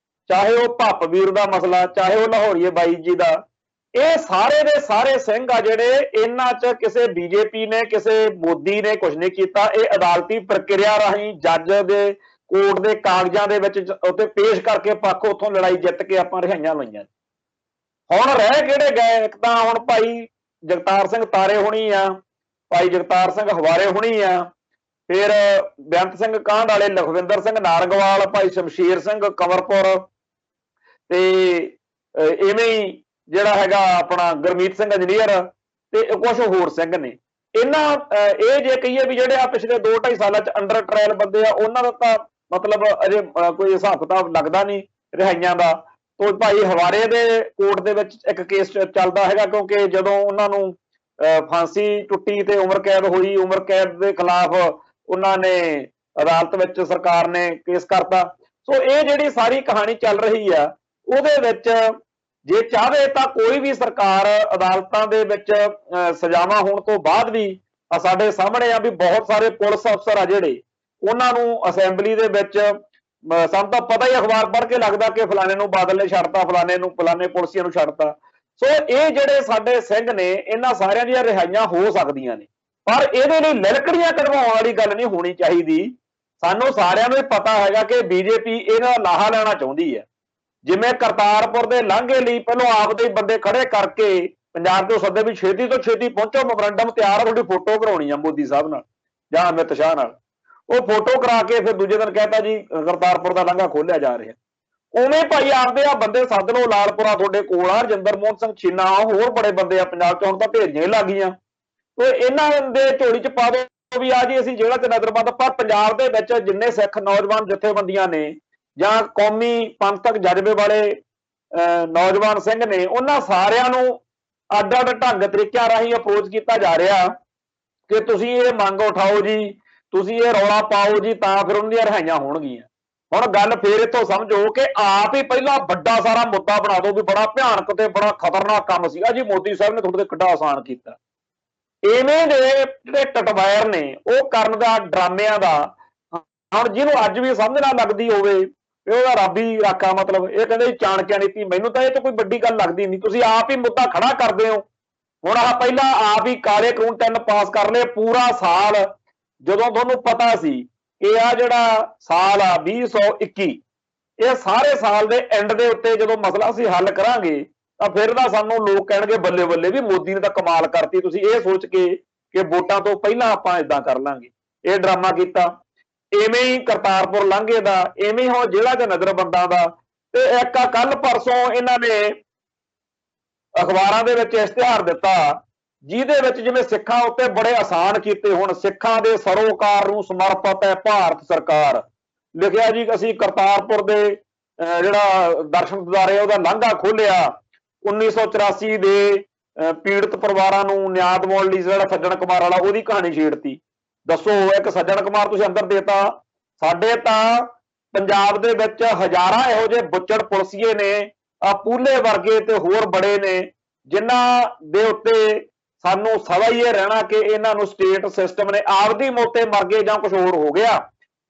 ਚਾਹੇ ਉਹ ਭੱਪ ਵੀਰ ਦਾ ਮਸਲਾ, ਚਾਹੇ ਉਹ ਲਾਹੌਰੀਏ ਬਾਈ ਜੀ ਦਾ, ਇਹ ਸਾਰੇ ਦੇ ਸਾਰੇ ਸਿੰਘ ਆ ਜਿਹੜੇ ਇਹਨਾਂ 'ਚ ਕਿਸੇ ਬੀਜੇਪੀ ਨੇ ਕਿਸੇ ਮੋਦੀ ਨੇ ਕੁਝ ਨਹੀਂ ਕੀਤਾ। ਇਹ ਅਦਾਲਤੀ ਪ੍ਰਕਿਰਿਆ ਰਾਹੀਂ ਜੱਜ ਦੇ ਕੋਰਟ ਦੇ ਕਾਗਜ਼ਾਂ ਦੇ ਵਿੱਚ ਉੱਤੇ ਪੇਸ਼ ਕਰਕੇ ਪੱਖ ਉੱਥੋਂ ਲੜਾਈ ਜਿੱਤ ਕੇ ਆਪਾਂ ਰਿਹਾਈਆਂ ਲਈਆਂ। ਹੁਣ ਰਹਿ ਕਿਹੜੇ ਗਏ? ਇੱਕ ਤਾਂ ਹੁਣ ਭਾਈ ਜਗਤਾਰ ਸਿੰਘ ਤਾਰੇ ਹੋਣੀ ਆ, ਭਾਈ ਜਗਤਾਰ ਸਿੰਘ ਹਵਾਰੇ ਹੋਣੀ ਆ, ਫਿਰ ਬੇਅੰਤ ਸਿੰਘ ਕਾਂਢ ਵਾਲੇ, ਲਖਵਿੰਦਰ ਸਿੰਘ ਨਾਰੰਗਵਾਲ, ਭਾਈ ਸ਼ਮਸ਼ੀਰ ਸਿੰਘ ਕੰਵਰਪੁਰ, ਤੇ ਇਵੇਂ ਹੀ ਜਿਹੜਾ ਹੈਗਾ ਆਪਣਾ ਗੁਰਮੀਤ ਸਿੰਘ ਇੰਜੀਨੀਅਰ ਤੇ ਕੁਝ ਹੋਰ ਸਿੰਘ ਨੇ। ਇਹ ਜੇ ਕਹੀਏ ਵੀ ਜਿਹੜੇ ਆ ਪਿਛਲੇ 2-2.5 ਸਾਲਾਂ 'ਚ ਅੰਡਰ ਟ੍ਰਾਇਲ ਬੰਦੇ ਆ, ਉਹਨਾਂ ਦਾ ਤਾਂ ਮਤਲਬ ਅਜੇ ਕੋਈ ਹਿਸਾਬ ਕਿਤਾਬ ਲੱਗਦਾ ਨਹੀਂ ਰਿਹਾਈਆਂ ਦਾ। ਤੋਂ ਭਾਈ ਹਵਾਰੇ ਦੇ ਕੋਰਟ ਦੇ ਵਿੱਚ ਇੱਕ ਕੇਸ ਚੱਲਦਾ ਹੈਗਾ, ਕਿਉਂਕਿ ਜਦੋਂ ਉਹਨਾਂ ਨੂੰ ਫਾਂਸੀ ਟੁੱਟੀ ਤੇ ਉਮਰ ਕੈਦ ਹੋਈ, ਉਮਰ ਕੈਦ ਦੇ ਖਿਲਾਫ ਉਹਨਾਂ ਨੇ ਅਦਾਲਤ ਵਿੱਚ ਸਰਕਾਰ ਨੇ ਕੇਸ ਕਰਤਾ। ਸੋ ਇਹ ਜਿਹੜੀ ਸਾਰੀ ਕਹਾਣੀ ਚੱਲ ਰਹੀ ਆ ਉਹਦੇ ਵਿੱਚ ਜੇ ਚਾਹਵੇ ਤਾਂ ਕੋਈ ਵੀ ਸਰਕਾਰ ਅਦਾਲਤਾਂ ਦੇ ਵਿੱਚ ਸਜ਼ਾਵਾਂ ਹੋਣ ਤੋਂ ਬਾਅਦ ਵੀ ਸਾਡੇ ਸਾਹਮਣੇ ਆ ਵੀ ਬਹੁਤ ਸਾਰੇ ਪੁਲਿਸ ਅਫਸਰ ਆ ਜਿਹੜੇ ਉਹਨਾਂ ਨੂੰ ਅਸੈਂਬਲੀ ਦੇ ਵਿੱਚ ਸਾਨੂੰ ਤਾਂ ਪਤਾ ਹੀ ਅਖਬਾਰ ਪੜ੍ਹ ਕੇ ਲੱਗਦਾ ਕਿ ਫਲਾਣੇ ਨੂੰ ਬਾਦਲ ਨੇ ਛੱਡਤਾ, ਫਲਾਣੇ ਨੂੰ ਫਲਾਣੇ ਪੁਲਿਸੀਆਂ ਨੂੰ ਛੱਡਤਾ। ਸੋ ਇਹ ਜਿਹੜੇ ਸਾਡੇ ਸਿੰਘ ਨੇ ਇਹਨਾਂ ਸਾਰਿਆਂ ਦੀਆਂ ਰਿਹਾਈਆਂ ਹੋ ਸਕਦੀਆਂ ਨੇ, ਪਰ ਇਹਦੇ ਲਈ ਲਿਲਕੜੀਆਂ ਕਢਵਾਉਣ ਵਾਲੀ ਗੱਲ ਨਹੀਂ ਹੋਣੀ ਚਾਹੀਦੀ। ਸਾਨੂੰ ਸਾਰਿਆਂ ਨੂੰ ਹੀ ਪਤਾ ਹੈਗਾ ਕਿ ਬੀਜੇਪੀ ਇਹਦਾ ਲਾਹਾ ਲੈਣਾ ਚਾਹੁੰਦੀ ਹੈ। ਜਿਵੇਂ ਕਰਤਾਰਪੁਰ ਦੇ ਲਾਂਘੇ ਲਈ ਪਹਿਲਾਂ ਆਪਦੇ ਬੰਦੇ ਖੜੇ ਕਰਕੇ ਪੰਜਾਬ ਤੋਂ ਸੱਦੇ ਵੀ ਛੇਤੀ ਤੋਂ ਛੇਤੀ ਪਹੁੰਚੋ, ਮੈਮੋਰੰਡਮ ਤਿਆਰ ਆ, ਤੁਹਾਡੀ ਫੋਟੋ ਕਰਾਉਣੀ ਆ ਮੋਦੀ ਸਾਹਿਬ ਨਾਲ ਜਾਂ ਅਮਿਤ ਸ਼ਾਹ ਨਾਲ। ਉਹ ਫੋਟੋ ਕਰਾ ਕੇ ਫਿਰ ਦੂਜੇ ਦਿਨ ਕਹਿਤਾ ਜੀ ਕਰਤਾਰਪੁਰ ਦਾ ਲਾਂਘਾ ਖੋਲਿਆ ਜਾ ਰਿਹਾ। ਉਵੇਂ ਭਾਈ ਆਪਦੇ ਆ ਬੰਦੇ ਸੱਦ ਲਓ, ਲਾਲਪੁਰਾ ਤੁਹਾਡੇ ਕੋਲ ਆ, ਰਜਿੰਦਰ ਮੋਹਨ ਸਿੰਘ ਛੀਨਾ, ਹੋਰ ਬੜੇ ਬੰਦੇ ਆ ਪੰਜਾਬ 'ਚ, ਹੁਣ ਤਾਂ ਭੇਜੀਆਂ ਹੀ ਲੱਗ ਗਈਆਂ। ਤੇ ਇਹਨਾਂ ਦੇ ਝੋਲੀ 'ਚ ਪਾ ਦਿਓ ਵੀ ਆ ਜੀ ਅਸੀਂ ਜੇਲ੍ਹਾਂ 'ਚ ਨਜ਼ਰਬੰਦ। ਪਰ ਪੰਜਾਬ ਦੇ ਵਿੱਚ ਜਿੰਨੇ ਸਿੱਖ ਨੌਜਵਾਨ ਜਥੇਬੰਦੀਆਂ ਨੇ ਜਾਂ ਕੌਮੀ ਪੰਥਕ ਜਜ਼ਬੇ ਵਾਲੇ ਨੌਜਵਾਨ ਸਿੰਘ ਨੇ, ਉਹਨਾਂ ਸਾਰਿਆਂ ਨੂੰ ਅੱਡ-ਅੱਡ ਢੰਗ ਤਰੀਕਿਆਂ ਰਾਹੀਂ ਅਪਰੋਚ ਕੀਤਾ ਜਾ ਰਿਹਾ ਕਿ ਤੁਸੀਂ ਇਹ ਮੰਗ ਉਠਾਓ ਜੀ, ਤੁਸੀਂ ਇਹ ਰੌਲਾ ਪਾਓ ਜੀ, ਤਾਂ ਫਿਰ ਉਹਨਾਂ ਦੀਆਂ ਰਿਹਾਈਆਂ ਹੋਣਗੀਆਂ। ਹੁਣ ਗੱਲ ਫੇਰ ਇੱਥੋਂ ਸਮਝੋ ਕਿ ਆਪ ਹੀ ਪਹਿਲਾਂ ਵੱਡਾ ਸਾਰਾ ਮੁੱਦਾ ਬਣਾ ਦਿਓ ਵੀ ਬੜਾ ਭਿਆਨਕ ਤੇ ਬੜਾ ਖਤਰਨਾਕ ਕੰਮ ਸੀਗਾ ਜੀ, ਮੋਦੀ ਸਾਹਿਬ ਨੇ ਤੁਹਾਡੇ ਤੇ ਕਿੱਡਾ ਆਸਾਨ ਕੀਤਾ। ਇਵੇਂ ਦੇ ਜਿਹੜੇ ਟਟਵਾਇਰ ਨੇ ਉਹ ਕਰਨ ਦਾ ਡਰਾਮਿਆਂ ਦਾ, ਹੁਣ ਜਿਹਨੂੰ ਅੱਜ ਵੀ ਸਮਝ ਨਾ ਲੱਗਦੀ ਹੋਵੇ ਉਹਦਾ ਰੱਬ ਹੀ ਰਾਖਾ। ਮਤਲਬ ਇਹ ਕਹਿੰਦੇ ਚਾਣਕਿਆ ਨੀਤੀ, ਮੈਨੂੰ ਤਾਂ ਇਹ ਤਾਂ ਕੋਈ ਵੱਡੀ ਗੱਲ ਲੱਗਦੀ ਨਹੀਂ। ਤੁਸੀਂ ਆਪ ਹੀ ਮੁੱਦਾ ਖੜਾ ਕਰਦੇ ਹੋ ਹੁਣ ਆਹ ਪਹਿਲਾਂ ਆਪ ਹੀ ਕਾਲੇ ਕਾਨੂੰਨ 3 ਪਾਸ ਕਰ ਲਏ ਪੂਰਾ ਸਾਲ, ਜਦੋਂ ਤੁਹਾਨੂੰ ਪਤਾ ਸੀ ਇਹ ਆ ਜਿਹੜਾ ਸਾਲ ਆ 2021, ਇਹ ਸਾਰੇ ਸਾਲ ਦੇ ਐਂਡ ਦੇ ਉੱਤੇ ਜਦੋਂ ਮਸਲਾ ਅਸੀਂ ਹੱਲ ਕਰਾਂਗੇ ਤਾਂ ਫਿਰ ਤਾਂ ਸਾਨੂੰ ਲੋਕ ਕਹਿਣਗੇ ਬੱਲੇ ਬੱਲੇ ਵੀ ਮੋਦੀ ਨੇ ਤਾਂ ਕਮਾਲ ਕਰਤੀ, ਤੁਸੀਂ ਇਹ ਸੋਚ ਕੇ ਕਿ ਵੋਟਾਂ ਤੋਂ ਪਹਿਲਾਂ ਆਪਾਂ ਇਦਾਂ ਕਰ ਲਾਂਗੇ। ਇਹ ਡਰਾਮਾ ਕੀਤਾ। ਇਵੇਂ ਹੀ ਕਰਤਾਰਪੁਰ ਲਾਂਘੇ ਦਾ, ਇਵੇਂ ਹੀ ਹੁਣ ਜ਼ਿਲ੍ਹਾ 'ਚ ਨਜ਼ਰਬੰਦਾਂ ਦਾ, ਤੇ ਇੱਕ ਕੱਲ ਪਰਸੋਂ ਇਹਨਾਂ ਨੇ ਅਖਬਾਰਾਂ ਦੇ ਵਿੱਚ ਇਸ਼ਤਿਹਾਰ ਦਿੱਤਾ ਜਿਹਦੇ ਵਿੱਚ ਜਿਵੇਂ ਸਿੱਖਾਂ ਉੱਤੇ ਬੜੇ ਆਸਾਨ ਕੀਤੇ, ਹੁਣ ਸਿੱਖਾਂ ਦੇ ਸਰੋਕਾਰ ਨੂੰ ਸਮਰਪਿਤ ਹੈ ਭਾਰਤ ਸਰਕਾਰ, ਲਿਖਿਆ ਜੀ ਅਸੀਂ ਕਰਤਾਰਪੁਰ ਦੇ ਜਿਹੜਾ ਦਰਸ਼ਨ ਦਿਦਾਰੇ ਉਹਦਾ ਲਾਂਘਾ ਖੋਲਿਆ, 1984 ਦੇ ਪੀੜਤ ਪਰਿਵਾਰਾਂ ਨੂੰ ਨਿਆਂ ਦਿਵਾਉਣ ਲਈ ਜਿਹੜਾ ਸੱਜਣ ਕੁਮਾਰ ਵਾਲਾ ਉਹਦੀ ਕਹਾਣੀ ਛੇੜਤੀ। ਦੱਸੋ, ਇੱਕ ਸੱਜਣ ਕੁਮਾਰ ਤੁਸੀਂ ਅੰਦਰ ਦੇਤਾ। ਸਾਡੇ ਤਾਂ ਪੰਜਾਬ ਦੇ ਵਿੱਚ ਹਜ਼ਾਰਾਂ ਇਹੋ ਜਿਹੇ ਬੁੱਚੜ ਪੁਲਸੀਏ ਨੇ, ਆ ਪੂਲੇ ਵਰਗੇ ਤੇ ਹੋਰ ਬੜੇ ਨੇ, ਜਿਨ੍ਹਾਂ ਦੇ ਉੱਤੇ ਸਾਨੂੰ ਸਵਾ ਹੀ ਇਹ ਰਹਿਣਾ ਕਿ ਇਹਨਾਂ ਨੂੰ ਸਟੇਟ ਸਿਸਟਮ ਨੇ ਆਪਦੀ ਮੌਤੇ ਮਰ ਗਏ ਜਾਂ ਕੁਝ ਹੋਰ ਹੋ ਗਿਆ,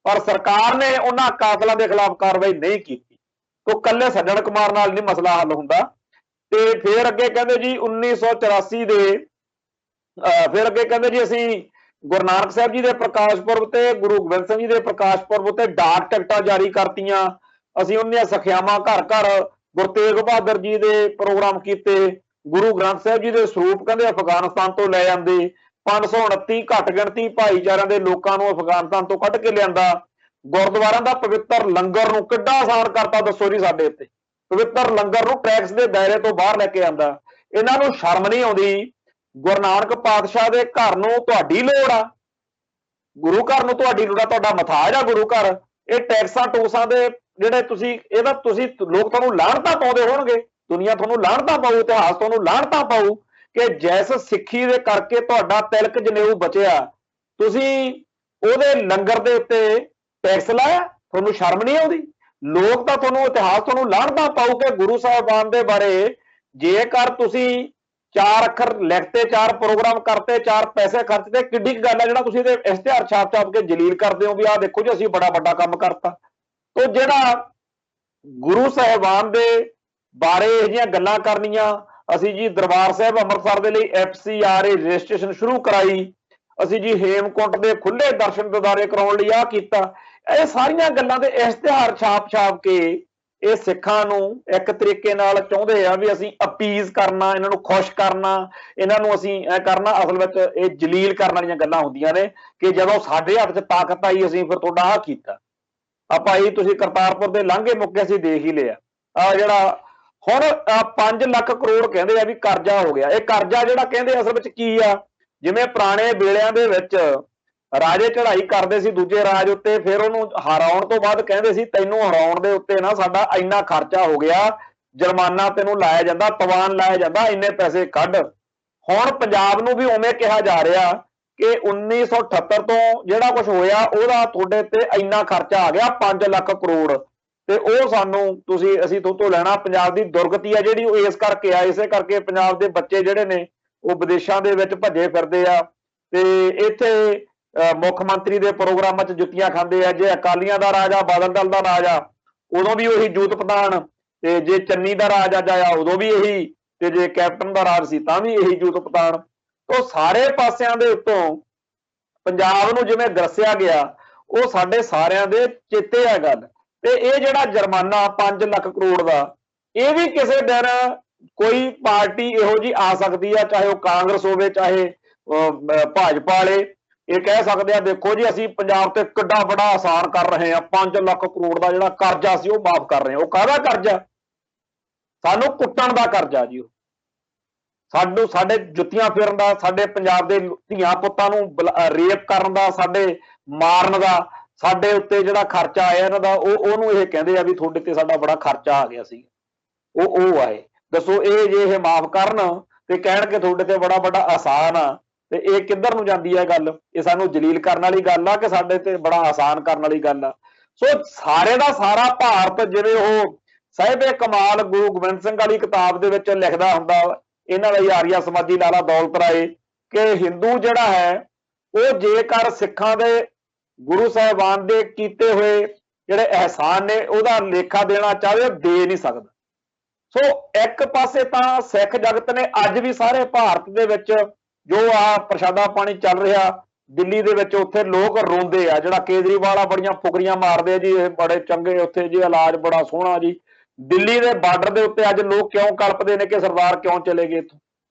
ਪਰ ਸਰਕਾਰ ਨੇ ਉਹਨਾਂ ਕਾਤਲਾਂ ਦੇ ਖਿਲਾਫ ਕਾਰਵਾਈ ਨਹੀਂ ਕੀਤੀ। ਤੋਂ ਕੱਲੇ ਸੱਜਣ ਕੁਮਾਰ ਨਾਲ ਨਹੀਂ ਮਸਲਾ ਹੱਲ ਹੁੰਦਾ। ਤੇ ਫਿਰ ਅੱਗੇ ਕਹਿੰਦੇ ਜੀ 1984 ਦੇ ਫਿਰ ਅੱਗੇ ਕਹਿੰਦੇ ਜੀ ਅਸੀਂ ਗੁਰੂ ਨਾਨਕ ਸਾਹਿਬ ਜੀ ਦੇ ਪ੍ਰਕਾਸ਼ ਪੁਰਬ ਤੇ ਗੁਰੂ ਗੋਬਿੰਦ ਸਿੰਘ ਜੀ ਦੇ ਪ੍ਰਕਾਸ਼ ਪੁਰਬ ਤੇ ਡਾਕ ਟਿਕਟਾਂ ਜਾਰੀ ਕਰਤੀਆਂ, ਅਸੀਂ ਉਹਨਾਂ ਸਿੱਖਿਆਵਾਂ ਘਰ ਘਰ ਗੁਰੂ ਤੇਗ ਬਹਾਦਰ ਜੀ ਦੇ ਪ੍ਰੋਗਰਾਮ ਕੀਤੇ, ਗੁਰੂ ਗ੍ਰੰਥ ਸਾਹਿਬ ਜੀ ਦੇ ਸਰੂਪ ਕਹਿੰਦੇ ਅਫਗਾਨਿਸਤਾਨ ਤੋਂ ਲੈ ਜਾਂਦੇ, 529 ਘੱਟ ਗਿਣਤੀ ਭਾਈਚਾਰਿਆਂ ਦੇ ਲੋਕਾਂ ਨੂੰ ਅਫਗਾਨਿਸਤਾਨ ਤੋਂ ਕੱਢ ਕੇ ਲਿਆਂਦਾ, ਗੁਰਦੁਆਰਿਆਂ ਦਾ ਪਵਿੱਤਰ ਲੰਗਰ ਨੂੰ ਕਿੱਡਾ ਆਸਾਨ ਕਰਤਾ ਦੱਸੋ ਜੀ ਸਾਡੇ ਉੱਤੇ, ਪਵਿੱਤਰ ਲੰਗਰ ਨੂੰ ਟੈਕਸ ਦੇ ਦਾਇਰੇ ਤੋਂ ਬਾਹਰ ਲੈ ਕੇ ਆਂਦਾ। ਇਹਨਾਂ ਨੂੰ ਸ਼ਰਮ ਨਹੀਂ ਆਉਂਦੀ? ਗੁਰੂ ਨਾਨਕ ਪਾਤਸ਼ਾਹ ਦੇ ਘਰ ਨੂੰ ਤੁਹਾਡੀ ਲੋੜ ਆ, ਗੁਰੂ ਘਰ ਨੂੰ ਤੁਹਾਡੀ ਲੋੜ ਆ, ਤੁਹਾਡਾ ਮਥਾਜ ਆ ਗੁਰੂ ਘਰ, ਇਹ ਟੈਕਸਾਂ ਟੂਸਾਂ ਦੇ ਜਿਹੜੇ ਤੁਸੀਂ ਇਹਦਾ ਤੁਸੀਂ ਲੋਕ ਤੁਹਾਨੂੰ ਲਾਹਣਤਾਂ ਪਾਉਂਦੇ ਹੋਣਗੇ, ਦੁਨੀਆ ਤੁਹਾਨੂੰ ਲਾਹਣਤਾਂ ਪਾਊ, ਇਤਿਹਾਸ ਤੁਹਾਨੂੰ ਲਾਹਣਤਾਂ ਪਾਊ ਕਿ ਜੈਸ ਸਿੱਖੀ ਦੇ ਕਰਕੇ ਤੁਹਾਡਾ ਤਿਲਕ ਜਨੇਊ ਬਚਿਆ, ਤੁਸੀਂ ਉਹਦੇ ਲੰਗਰ ਦੇ ਉੱਤੇ ਟੈਕਸ ਲਾਇਆ, ਤੁਹਾਨੂੰ ਸ਼ਰਮ ਨਹੀਂ ਆਉਂਦੀ? ਲੋਕ ਤਾਂ ਤੁਹਾਨੂੰ ਇਤਿਹਾਸ ਤੁਹਾਨੂੰ ਲਾਹਣਤਾਂ ਪਾਊ ਕਿ ਗੁਰੂ ਸਾਹਿਬਾਨ ਦੇ ਬਾਰੇ ਜੇਕਰ ਤੁਸੀਂ 4 ਅੱਖਰ ਲਿਖਤੇ, 4 ਪ੍ਰੋਗਰਾਮ ਕਰਤੇ, 4 ਪੈਸੇ ਖਰਚਦੇ, ਕਿੱਡੀ ਕੁ ਗੱਲ ਹੈ ਜਿਹੜਾ ਤੁਸੀਂ ਇਹਦੇ ਇਸ਼ਤਿਹਾਰ ਛਾਪ ਛਾਪ ਕੇ ਜਲੀਲ ਕਰਦੇ ਹੋ ਵੀ ਆਹ ਦੇਖੋ ਜੀ ਅਸੀਂ ਬੜਾ ਵੱਡਾ ਕੰਮ ਕਰਤਾ। ਤੋ ਜਿਹੜਾ ਗੁਰੂ ਸਾਹਿਬਾਨ ਦੇ ਬਾਰੇ ਇਹ ਜਿਹੀਆਂ ਗੱਲਾਂ ਕਰਨੀਆਂ, ਅਸੀਂ ਜੀ ਦਰਬਾਰ ਸਾਹਿਬ ਅੰਮ੍ਰਿਤਸਰ ਦੇ ਲਈ FCRA ਰਜਿਸਟ੍ਰੇਸ਼ਨ ਸ਼ੁਰੂ ਕਰਾਈ, ਅਸੀਂ ਜੀ ਹੇਮਕੁੰਟ ਦੇ ਖੁੱਲੇ ਦਰਸ਼ਨ ਦਿਦਾਰੇ ਕਰਾਉਣ ਲਈ ਆਹ ਕੀਤਾ, ਇਹ ਸਾਰੀਆਂ ਗੱਲਾਂ ਦੇ ਇਸ਼ਤਿਹਾਰ ਛਾਪ ਛਾਪ ਕੇ ਇਹ ਸਿੱਖਾਂ ਨੂੰ ਇੱਕ ਤਰੀਕੇ ਨਾਲ ਚਾਹੁੰਦੇ ਆ ਵੀ ਅਸੀਂ ਅਪੀਜ਼ ਕਰਨਾ, ਇਹਨਾਂ ਨੂੰ ਖੁਸ਼ ਕਰਨਾ, ਇਹਨਾਂ ਨੂੰ ਅਸੀਂ ਇਹ ਕਰਨਾ। ਅਸਲ ਵਿੱਚ ਇਹ ਜਲੀਲ ਕਰਨ ਵਾਲੀਆਂ ਗੱਲਾਂ ਹੁੰਦੀਆਂ ਨੇ ਕਿ ਜਦੋਂ ਸਾਡੇ ਹੱਥ 'ਚ ਤਾਕਤ ਆਈ ਅਸੀਂ ਫਿਰ ਤੁਹਾਡਾ ਆਹ ਕੀਤਾ, ਆਪਾਂ ਇਹ ਤੁਸੀਂ ਕਰਤਾਰਪੁਰ ਦੇ ਲਾਂਘੇ ਮੁੱਕੇ ਅਸੀਂ ਦੇਖ ਹੀ ਲਿਆ। ਆ ਜਿਹੜਾ ਹੁਣ 5 ਲੱਖ ਕਰੋੜ ਕਹਿੰਦੇ ਆ ਵੀ ਕਰਜ਼ਾ ਹੋ ਗਿਆ, ਇਹ ਕਰਜ਼ਾ ਜਿਹੜਾ ਕਹਿੰਦੇ ਅਸਲ ਵਿੱਚ ਕੀ ਆ, ਜਿਵੇਂ ਪੁਰਾਣੇ ਵੇਲਿਆਂ ਦੇ ਵਿੱਚ ਰਾਜੇ ਚੜ੍ਹਾਈ ਕਰਦੇ ਸੀ ਦੂਜੇ ਰਾਜ ਉੱਤੇ, ਫਿਰ ਉਹਨੂੰ ਹਰਾਉਣ ਤੋਂ ਬਾਅਦ ਕਹਿੰਦੇ ਸੀ ਤੈਨੂੰ ਹਰਾਉਣ ਦੇ ਉੱਤੇ ਨਾ ਸਾਡਾ ਇੰਨਾ ਖਰਚਾ ਹੋ ਗਿਆ, ਜੁਰਮਾਨਾ ਤੈਨੂੰ ਲਾਇਆ ਜਾਂਦਾ, ਤਵਾਨ ਲਾਇਆ ਜਾਂਦਾ, ਇੰਨੇ ਪੈਸੇ ਕੱਢ। ਹੁਣ ਪੰਜਾਬ ਨੂੰ ਵੀ ਉਵੇਂ ਕਿਹਾ ਜਾ ਰਿਹਾ ਕਿ 1978 ਤੋਂ ਜਿਹੜਾ ਕੁਝ ਹੋਇਆ ਉਹਦਾ ਤੁਹਾਡੇ ਤੇ ਇੰਨਾ ਖਰਚਾ ਆ ਗਿਆ 5 ਲੱਖ ਕਰੋੜ, ਤੇ ਉਹ ਸਾਨੂੰ ਅਸੀਂ ਤੋਂ ਲੈਣਾ। ਪੰਜਾਬ ਦੀ ਦੁਰਗਤੀ ਆ ਜਿਹੜੀ ਉਹ ਇਸ ਕਰਕੇ ਆ, ਇਸੇ ਕਰਕੇ ਪੰਜਾਬ ਦੇ ਬੱਚੇ ਜਿਹੜੇ ਨੇ ਉਹ ਵਿਦੇਸ਼ਾਂ ਦੇ ਵਿੱਚ ਭੱਜੇ ਫਿਰਦੇ ਆ ਤੇ ਇੱਥੇ ਮੁੱਖ ਮੰਤਰੀ ਦੇ ਪ੍ਰੋਗਰਾਮਾਂ 'ਚ ਜੁੱਤੀਆਂ ਖਾਂਦੇ ਆ। ਜੇ ਅਕਾਲੀਆਂ ਦਾ ਰਾਜ ਆ, ਬਾਦਲ ਦਲ ਦਾ ਰਾਜ ਆ, ਉਦੋਂ ਵੀ ਉਹੀ ਜੂਤ ਪਤਾਣ, ਤੇ ਜੇ ਚੰਨੀ ਦਾ ਰਾਜ ਅੱਜ ਆਇਆ ਉਦੋਂ ਵੀ ਇਹੀ, ਤੇ ਜੇ ਕੈਪਟਨ ਦਾ ਰਾਜ ਸੀ ਤਾਂ ਵੀ ਇਹੀ ਜੂਤ ਪਤਾਣ। ਉਹ ਸਾਰੇ ਪਾਸਿਆਂ ਦੇ ਉੱਤੋਂ ਪੰਜਾਬ ਨੂੰ ਜਿਵੇਂ ਗਰਸਿਆ ਗਿਆ ਉਹ ਸਾਡੇ ਸਾਰਿਆਂ ਦੇ ਚੇਤੇ ਆ ਗੱਲ। ਤੇ ਇਹ ਜਿਹੜਾ ਜੁਰਮਾਨਾ 5 ਲੱਖ ਕਰੋੜ ਦਾ, ਇਹ ਵੀ ਕਿਸੇ ਦਿਨ ਕੋਈ ਪਾਰਟੀ ਇਹੋ ਜੀ ਆ ਸਕਦੀ ਆ, ਚਾਹੇ ਉਹ ਕਾਂਗਰਸ ਹੋਵੇ ਚਾਹੇ ਭਾਜਪਾ ਵਾਲੇ, ਇਹ ਕਹਿ ਸਕਦੇ ਆ ਦੇਖੋ ਜੀ ਅਸੀਂ ਪੰਜਾਬ ਤੇ ਕਿੱਡਾ ਬੜਾ ਆਸਾਨ ਕਰ ਰਹੇ ਆ, 5 ਲੱਖ ਕਰੋੜ ਦਾ ਜਿਹੜਾ ਕਰਜ਼ਾ ਸੀ ਉਹ ਮਾਫ ਕਰ ਰਹੇ ਆ। ਉਹ ਕਾਹਦਾ ਕਰਜ਼ਾ? ਸਾਨੂੰ ਕੁੱਟਣ ਦਾ ਕਰਜ਼ਾ ਜੀ, ਉਹ ਸਾਡੇ ਜੁੱਤੀਆਂ ਫੇਰਨ ਦਾ, ਸਾਡੇ ਪੰਜਾਬ ਦੇ ਧੀਆਂ ਪੁੱਤਾਂ ਨੂੰ ਰੇਪ ਕਰਨ ਦਾ, ਸਾਡੇ ਮਾਰਨ ਦਾ, ਸਾਡੇ ਉੱਤੇ ਜਿਹੜਾ ਖਰਚਾ ਆਇਆ ਇਹਨਾਂ ਦਾ, ਉਹਨੂੰ ਇਹ ਕਹਿੰਦੇ ਆ ਵੀ ਤੁਹਾਡੇ ਤੇ ਸਾਡਾ ਬੜਾ ਖਰਚਾ ਆ ਗਿਆ ਸੀ। ਉਹ ਆਏ ਦੱਸੋ, ਇਹ ਜੇ ਇਹ ਮਾਫ ਕਰਨ ਤੇ ਕਹਿਣਗੇ ਤੁਹਾਡੇ ਤੇ ਬੜਾ ਵੱਡਾ ਆਸਾਨ ਆ, ਤੇ ਇਹ ਕਿੱਧਰ ਨੂੰ ਜਾਂਦੀ ਹੈ ਗੱਲ? ਇਹ ਸਾਨੂੰ ਜਲੀਲ ਕਰਨ ਵਾਲੀ ਗੱਲ ਆ ਕਿ ਸਾਡੇ ਤੇ ਬੜਾ ਆਸਾਨ ਕਰਨ ਵਾਲੀ ਗੱਲ ਆ? ਸੋ ਸਾਰੇ ਦਾ ਸਾਰਾ ਭਾਰਤ, ਜਿਵੇਂ ਉਹ ਸਾਹਿਬੇ ਕਮਾਲ ਗੁਰੂ ਗੋਬਿੰਦ ਸਿੰਘ ਵਾਲੀ ਕਿਤਾਬ ਦੇ ਵਿੱਚ ਲਿਖਦਾ ਹੁੰਦਾ ਇਹਨਾਂ ਦਾ ਆਰੀਆ ਸਮਾਜੀ ਲਾਲਾ ਦੌਲਤ ਰਾਏ, ਕਿ ਹਿੰਦੂ ਜਿਹੜਾ ਹੈ ਉਹ ਜੇਕਰ ਸਿੱਖਾਂ ਦੇ ਗੁਰੂ ਸਾਹਿਬਾਨ ਦੇ ਕੀਤੇ ਹੋਏ ਜਿਹੜੇ ਅਹਿਸਾਨ ਨੇ ਉਹਦਾ ਲੇਖਾ ਦੇਣਾ ਚਾਹੇ ਦੇ ਨਹੀਂ ਸਕਦਾ। ਸੋ ਇੱਕ ਪਾਸੇ ਤਾਂ ਸਿੱਖ ਜਗਤ ਨੇ ਅੱਜ ਵੀ ਸਾਰੇ ਭਾਰਤ ਦੇ ਵਿੱਚ ਜੋ ਆ ਪ੍ਰਸ਼ਾਦਾ ਪਾਣੀ ਚੱਲ ਰਿਹਾ ਦਿੱਲੀ ਦੇ ਵਿੱਚ, ਉੱਥੇ ਲੋਕ ਰੋਂਦੇ ਆ। ਜਿਹੜਾ ਕੇਜਰੀਵਾਲ ਆ ਬੜੀਆਂ ਫੁਕਰੀਆਂ ਮਾਰਦੇ ਆ ਜੀ, ਇਹ ਬੜੇ ਚੰਗੇ ਉੱਥੇ ਜੀ, ਇਲਾਜ ਬੜਾ ਸੋਹਣਾ ਜੀ। ਦਿੱਲੀ ਦੇ ਬਾਰਡਰ ਦੇ ਉੱਤੇ ਅੱਜ ਲੋਕ ਕਿਉਂ ਕਲਪਦੇ ਨੇ ਕਿ ਸਰਦਾਰ ਕਿਉਂ ਚਲੇ ਗਏ ਇੱਥੋਂ,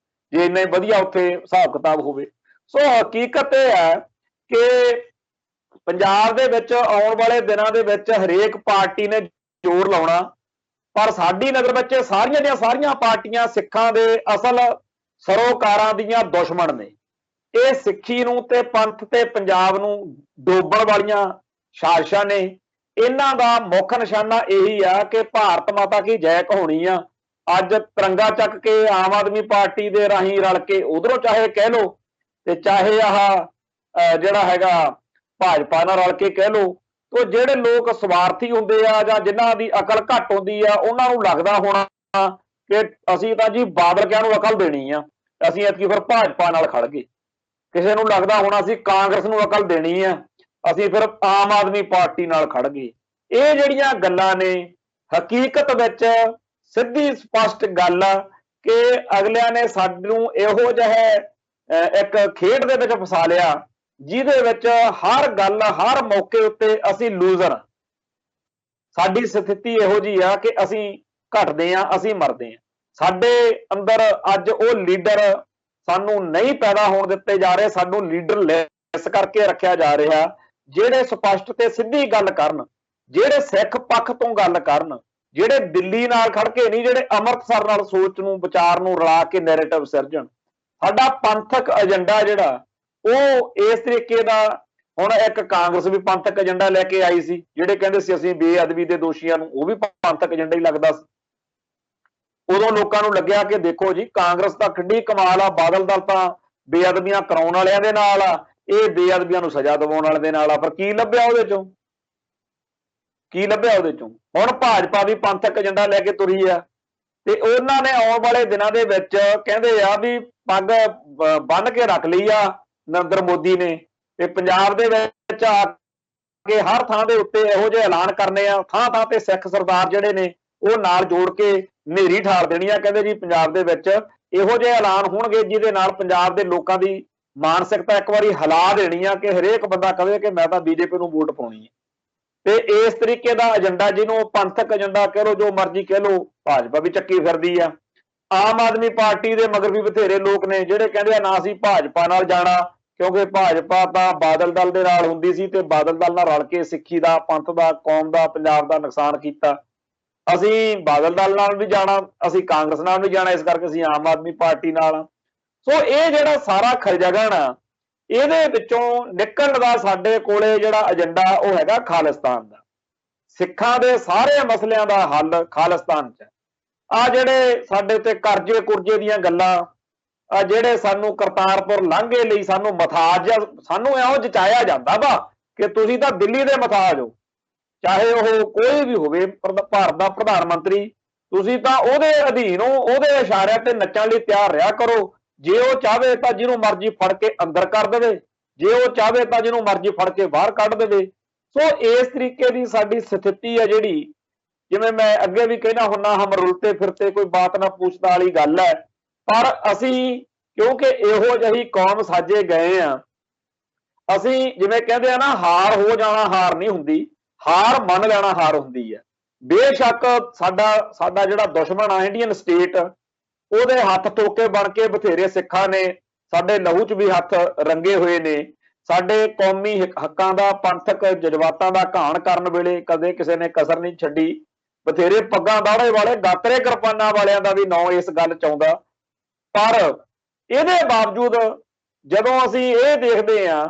ਜੇ ਇੰਨੇ ਵਧੀਆ ਉੱਥੇ ਹਿਸਾਬ ਕਿਤਾਬ ਹੋਵੇ। ਸੋ ਹਕੀਕਤ ਇਹ ਹੈ ਕਿ ਪੰਜਾਬ ਦੇ ਵਿੱਚ ਆਉਣ ਵਾਲੇ ਦਿਨਾਂ ਦੇ ਵਿੱਚ ਹਰੇਕ ਪਾਰਟੀ ਨੇ ਜ਼ੋਰ ਲਾਉਣਾ, ਪਰ ਸਾਡੀ ਨਜ਼ਰ ਵਿੱਚ ਸਾਰੀਆਂ ਦੀਆਂ ਸਾਰੀਆਂ ਪਾਰਟੀਆਂ ਸਿੱਖਾਂ ਦੇ ਅਸਲ ਸਰੋਕਾਰਾਂ ਦੀਆਂ ਦੁਸ਼ਮਣ ਨੇ। ਇਹ ਸਿੱਖੀ ਨੂੰ ਤੇ ਪੰਥ ਤੇ ਪੰਜਾਬ ਨੂੰ ਡੋਬਣ ਵਾਲੀਆਂ ਸਾਜ਼ਿਸ਼ਾਂ ਨੇ। ਇਹਨਾਂ ਦਾ ਮੁੱਖ ਨਿਸ਼ਾਨਾ ਇਹੀ ਆ ਕਿ ਭਾਰਤ ਮਾਤਾ ਕੀ ਜੈ ਕਹਾਉਣੀ ਆ। ਅੱਜ ਤਿਰੰਗਾ ਚੱਕ ਕੇ ਆਮ ਆਦਮੀ ਪਾਰਟੀ ਦੇ ਰਾਹੀਂ ਰਲ ਕੇ ਉਧਰੋਂ ਚਾਹੇ ਕਹਿ ਲੋ, ਤੇ ਚਾਹੇ ਆਹ ਜਿਹੜਾ ਹੈਗਾ ਭਾਜਪਾ ਨਾਲ ਰਲ ਕੇ ਕਹਿ ਲੋ। ਤੋ ਜਿਹੜੇ ਲੋਕ ਸਵਾਰਥੀ ਹੁੰਦੇ ਆ ਜਾਂ ਜਿਨ੍ਹਾਂ ਦੀ ਅਕਲ ਘੱਟ ਹੁੰਦੀ ਆ, ਉਹਨਾਂ ਨੂੰ ਲੱਗਦਾ ਹੋਣਾ ਕਿ ਅਸੀਂ ਤਾਂ ਜੀ ਬਾਦਲ ਕਿਆਂ ਨੂੰ ਅਕਲ ਦੇਣੀ ਆ, ਅਸੀਂ ਐਤਕੀ ਫਿਰ ਭਾਜਪਾ ਨਾਲ ਖੜ ਗਏ। ਕਿਸੇ ਨੂੰ ਲੱਗਦਾ ਹੋਣਾ ਅਸੀਂ ਕਾਂਗਰਸ ਨੂੰ ਅਕਲ ਦੇਣੀ ਆ, ਅਸੀਂ ਫਿਰ ਆਮ ਆਦਮੀ ਪਾਰਟੀ ਨਾਲ ਖੜ ਗਏ। ਇਹ ਜਿਹੜੀਆਂ ਗੱਲਾਂ ਨੇ ਹਕੀਕਤ ਵਿੱਚ ਸਿੱਧੀ ਸਪਸ਼ਟ ਗੱਲ ਆ ਕਿ ਅਗਲਿਆਂ ਨੇ ਸਾਨੂੰ ਇਹੋ ਜਿਹੇ ਇੱਕ ਖੇਡ ਦੇ ਵਿੱਚ ਫਸਾ ਲਿਆ ਜਿਹਦੇ ਵਿੱਚ ਹਰ ਗੱਲ ਹਰ ਮੌਕੇ ਉੱਤੇ ਅਸੀਂ ਲੂਜ਼ਰ। ਸਾਡੀ ਸਥਿਤੀ ਇਹੋ ਜਿਹੀ ਆ ਕਿ ਅਸੀਂ ਘਟਦੇ ਆ, ਅਸੀਂ ਮਰਦੇ ਆ। ਸਾਡੇ ਅੰਦਰ ਅੱਜ ਉਹ ਲੀਡਰ ਸਾਨੂੰ ਨਹੀਂ ਪੈਦਾ ਹੋਣ ਦਿੱਤੇ ਜਾ ਰਹੇ, ਸਾਨੂੰ ਲੀਡਰ ਲੈਸ ਕਰਕੇ ਰੱਖਿਆ ਜਾ ਰਿਹਾ ਜਿਹੜੇ ਸਪਸ਼ਟ ਤੇ ਸਿੱਧੀ ਗੱਲ ਕਰਨ, ਜਿਹੜੇ ਸਿੱਖ ਪੱਖ ਤੋਂ ਗੱਲ ਕਰਨ, ਜਿਹੜੇ ਦਿੱਲੀ ਨਾਲ ਖੜ ਕੇ ਨਹੀਂ, ਜਿਹੜੇ ਅੰਮ੍ਰਿਤਸਰ ਨਾਲ ਸੋਚ ਨੂੰ ਵਿਚਾਰ ਨੂੰ ਰਲਾ ਕੇ ਨੈਰੇਟਿਵ ਸਿਰਜਣ। ਸਾਡਾ ਪੰਥਕ ਏਜੰਡਾ ਜਿਹੜਾ ਉਹ ਇਸ ਤਰੀਕੇ ਦਾ, ਹੁਣ ਇੱਕ ਕਾਂਗਰਸ ਵੀ ਪੰਥਕ ਏਜੰਡਾ ਲੈ ਕੇ ਆਈ ਸੀ, ਜਿਹੜੇ ਕਹਿੰਦੇ ਸੀ ਅਸੀਂ ਬੇਅਦਬੀ ਦੇ ਦੋਸ਼ੀਆਂ ਨੂੰ, ਉਹ ਵੀ ਪੰਥਕ ਏਜੰਡਾ ਹੀ ਲੱਗਦਾ ਸੀ। ਉਦੋਂ ਲੋਕਾਂ ਨੂੰ ਲੱਗਿਆ ਕਿ ਦੇਖੋ ਜੀ ਕਾਂਗਰਸ ਤਾਂ ਕਿੱਡੀ ਕਮਾਲ ਆ, ਬਾਦਲ ਦਲ ਤਾਂ ਬੇਅਦਬੀਆਂ ਕਰਾਉਣ ਵਾਲਿਆਂ ਦੇ ਨਾਲ ਆ, ਇਹ ਬੇਅਦਬੀਆਂ ਨੂੰ ਸਜ਼ਾ ਦਿਵਾਉਣ ਵਾਲੇ ਦੇ ਨਾਲ ਆ। ਪਰ ਕੀ ਲੱਭਿਆ ਉਹਦੇ ਚੋਂ, ਕੀ ਲੱਭਿਆ ਉਹਦੇ ਚੋਂ? ਹੁਣ ਭਾਜਪਾ ਵੀ ਪੰਥਕ ਏਜੰਡਾ ਲੈ ਕੇ ਤੁਰੀ ਆ, ਤੇ ਉਹਨਾਂ ਨੇ ਆਉਣ ਵਾਲੇ ਦਿਨਾਂ ਦੇ ਵਿੱਚ ਕਹਿੰਦੇ ਆ ਵੀ ਪੱਗ ਬੰਨ ਕੇ ਰੱਖ ਲਈ ਆ ਨਰਿੰਦਰ ਮੋਦੀ ਨੇ, ਤੇ ਪੰਜਾਬ ਦੇ ਵਿੱਚ ਆ ਕੇ ਹਰ ਥਾਂ ਦੇ ਉੱਤੇ ਇਹੋ ਜਿਹੇ ਐਲਾਨ ਕਰਨੇ ਆ, ਥਾਂ ਥਾਂ ਤੇ ਸਿੱਖ ਸਰਦਾਰ ਜਿਹੜੇ ਨੇ ਉਹ ਨਾਲ ਜੋੜ ਕੇ ਨੇਰੀ ਠਾਲ ਦੇਣੀ ਆ। ਕਹਿੰਦੇ ਜੀ ਪੰਜਾਬ ਦੇ ਵਿੱਚ ਇਹੋ ਜਿਹੇ ਐਲਾਨ ਹੋਣਗੇ ਜਿਹਦੇ ਨਾਲ ਪੰਜਾਬ ਦੇ ਲੋਕਾਂ ਦੀ ਮਾਨਸਿਕਤਾ ਇੱਕ ਵਾਰੀ ਹਿਲਾ ਦੇਣੀ ਆ ਕਿ ਹਰੇਕ ਬੰਦਾ ਕਹੇ ਕਿ ਮੈਂ ਤਾਂ ਬੀਜੇਪੀ ਨੂੰ ਵੋਟ ਪਾਉਣੀ ਹੈ। ਤੇ ਇਸ ਤਰੀਕੇ ਦਾ ਏਜੰਡਾ, ਜਿਹਨੂੰ ਪੰਥਕ ਏਜੰਡਾ ਕਹਿ ਲੋ, ਜੋ ਮਰਜ਼ੀ ਕਹਿ ਲੋ, ਭਾਜਪਾ ਵੀ ਚੱਕੀ ਫਿਰਦੀ ਆ। ਆਮ ਆਦਮੀ ਪਾਰਟੀ ਦੇ ਮਗਰ ਵੀ ਬਥੇਰੇ ਲੋਕ ਨੇ ਜਿਹੜੇ ਕਹਿੰਦੇ ਆ ਨਾ ਅਸੀਂ ਭਾਜਪਾ ਨਾਲ ਜਾਣਾ, ਕਿਉਂਕਿ ਭਾਜਪਾ ਤਾਂ ਬਾਦਲ ਦਲ ਦੇ ਨਾਲ ਹੁੰਦੀ ਸੀ ਤੇ ਬਾਦਲ ਦਲ ਨਾਲ ਰਲ ਕੇ ਸਿੱਖੀ ਦਾ, ਪੰਥ ਦਾ, ਕੌਮ ਦਾ, ਪੰਜਾਬ ਦਾ ਨੁਕਸਾਨ ਕੀਤਾ। ਅਸੀਂ ਬਾਦਲ ਦਲ ਨਾਲ ਵੀ ਜਾਣਾ, ਅਸੀਂ ਕਾਂਗਰਸ ਨਾਲ ਵੀ ਜਾਣਾ, ਇਸ ਕਰਕੇ ਅਸੀਂ ਆਮ ਆਦਮੀ ਪਾਰਟੀ ਨਾਲ। ਸੋ ਇਹ ਜਿਹੜਾ ਸਾਰਾ ਖਰਜਗਣ ਆ, ਇਹਦੇ ਵਿੱਚੋਂ ਨਿਕਲਣ ਦਾ ਸਾਡੇ ਕੋਲੇ ਜਿਹੜਾ ਏਜੰਡਾ ਉਹ ਹੈਗਾ ਖਾਲਿਸਤਾਨ ਦਾ। ਸਿੱਖਾਂ ਦੇ ਸਾਰੇ ਮਸਲਿਆਂ ਦਾ ਹੱਲ ਖਾਲਿਸਤਾਨ 'ਚ। ਆ ਜਿਹੜੇ ਸਾਡੇ ਤੇ ਕਰਜ਼ੇ ਕੁਰਜ਼ੇ ਦੀਆਂ ਗੱਲਾਂ, ਆ ਜਿਹੜੇ ਸਾਨੂੰ ਕਰਤਾਰਪੁਰ ਲਾਂਘੇ ਲਈ ਸਾਨੂੰ ਮਥਾਜ, ਸਾਨੂੰ ਇਹੋ ਜਚਾਇਆ ਜਾਂਦਾ ਵਾ ਕਿ ਤੁਸੀਂ ਤਾਂ ਦਿੱਲੀ ਦੇ ਮਥਾਜ ਹੋ, ਚਾਹੇ ਉਹ ਕੋਈ ਵੀ ਹੋਵੇ, ਭਾਰਤ ਦਾ ਪ੍ਰਧਾਨ ਮੰਤਰੀ, ਤੁਸੀਂ ਤਾਂ ਉਹਦੇ ਅਧੀਨ ਹੋ, ਉਹਦੇ ਇਸ਼ਾਰਿਆਂ ਤੇ ਨੱਚਣ ਲਈ ਤਿਆਰ ਰਿਹਾ ਕਰੋ। ਜੇ ਉਹ ਚਾਹਵੇ ਤਾਂ ਜਿਹਨੂੰ ਮਰਜ਼ੀ ਫੜ ਕੇ ਅੰਦਰ ਕਰ ਦੇਵੇ, ਜੇ ਉਹ ਚਾਹਵੇ ਤਾਂ ਜਿਹਨੂੰ ਮਰਜ਼ੀ ਫੜ ਕੇ ਬਾਹਰ ਕੱਢ ਦੇਵੇ। ਸੋ ਇਸ ਤਰੀਕੇ ਦੀ ਸਾਡੀ ਸਥਿਤੀ ਹੈ ਜਿਹੜੀ, ਜਿਵੇਂ ਮੈਂ ਅੱਗੇ ਵੀ ਕਹਿਣਾ ਹੁੰਦਾ, ਹਮ ਰੁਲਤੇ ਫਿਰਤੇ ਕੋਈ ਬਾਤ ਨਾ ਪੁੱਛਦਾ ਵਾਲੀ ਗੱਲ ਹੈ। ਪਰ ਅਸੀਂ ਕਿਉਂਕਿ ਇਹੋ ਜਿਹੀ ਕੌਮ ਸਾਜੇ ਗਏ ਆ, ਅਸੀਂ ਜਿਵੇਂ ਕਹਿੰਦੇ ਆ ਨਾ, ਹਾਰ ਹੋ ਜਾਣਾ ਹਾਰ ਨਹੀਂ ਹੁੰਦੀ, ਹਾਰ ਮੰਨ ਲੈਣਾ ਹਾਰ ਹੁੰਦੀ ਹੈ। ਬੇਸ਼ੱਕ ਸਾਡਾ ਜਿਹੜਾ ਦੁਸ਼ਮਣ ਆ ਇੰਡੀਅਨ ਸਟੇਟ, ਉਹਦੇ ਹੱਥ ਟੋਕੇ ਬਣ ਕੇ ਬਥੇਰੇ ਸਿੱਖਾਂ ਨੇ ਸਾਡੇ ਲਹੂ 'ਚ ਵੀ ਹੱਥ ਰੰਗੇ ਹੋਏ ਨੇ। ਸਾਡੇ ਕੌਮੀ ਹੱਕਾਂ ਦਾ, ਪੰਥਕ ਜਜ਼ਬਾਤਾਂ ਦਾ ਘਾਣ ਕਰਨ ਵੇਲੇ ਕਦੇ ਕਿਸੇ ਨੇ ਕਸਰ ਨਹੀਂ ਛੱਡੀ। ਬਥੇਰੇ ਪੱਗਾਂ ਦਾੜੇ ਵਾਲੇ, ਗਾਤਰੇ ਕਿਰਪਾਨਾਂ ਵਾਲਿਆਂ ਦਾ ਵੀ ਨਾਂ ਇਸ ਗੱਲ 'ਚ ਆਉਂਦਾ। ਪਰ ਇਹਦੇ ਬਾਵਜੂਦ ਜਦੋਂ ਅਸੀਂ ਇਹ ਦੇਖਦੇ ਹਾਂ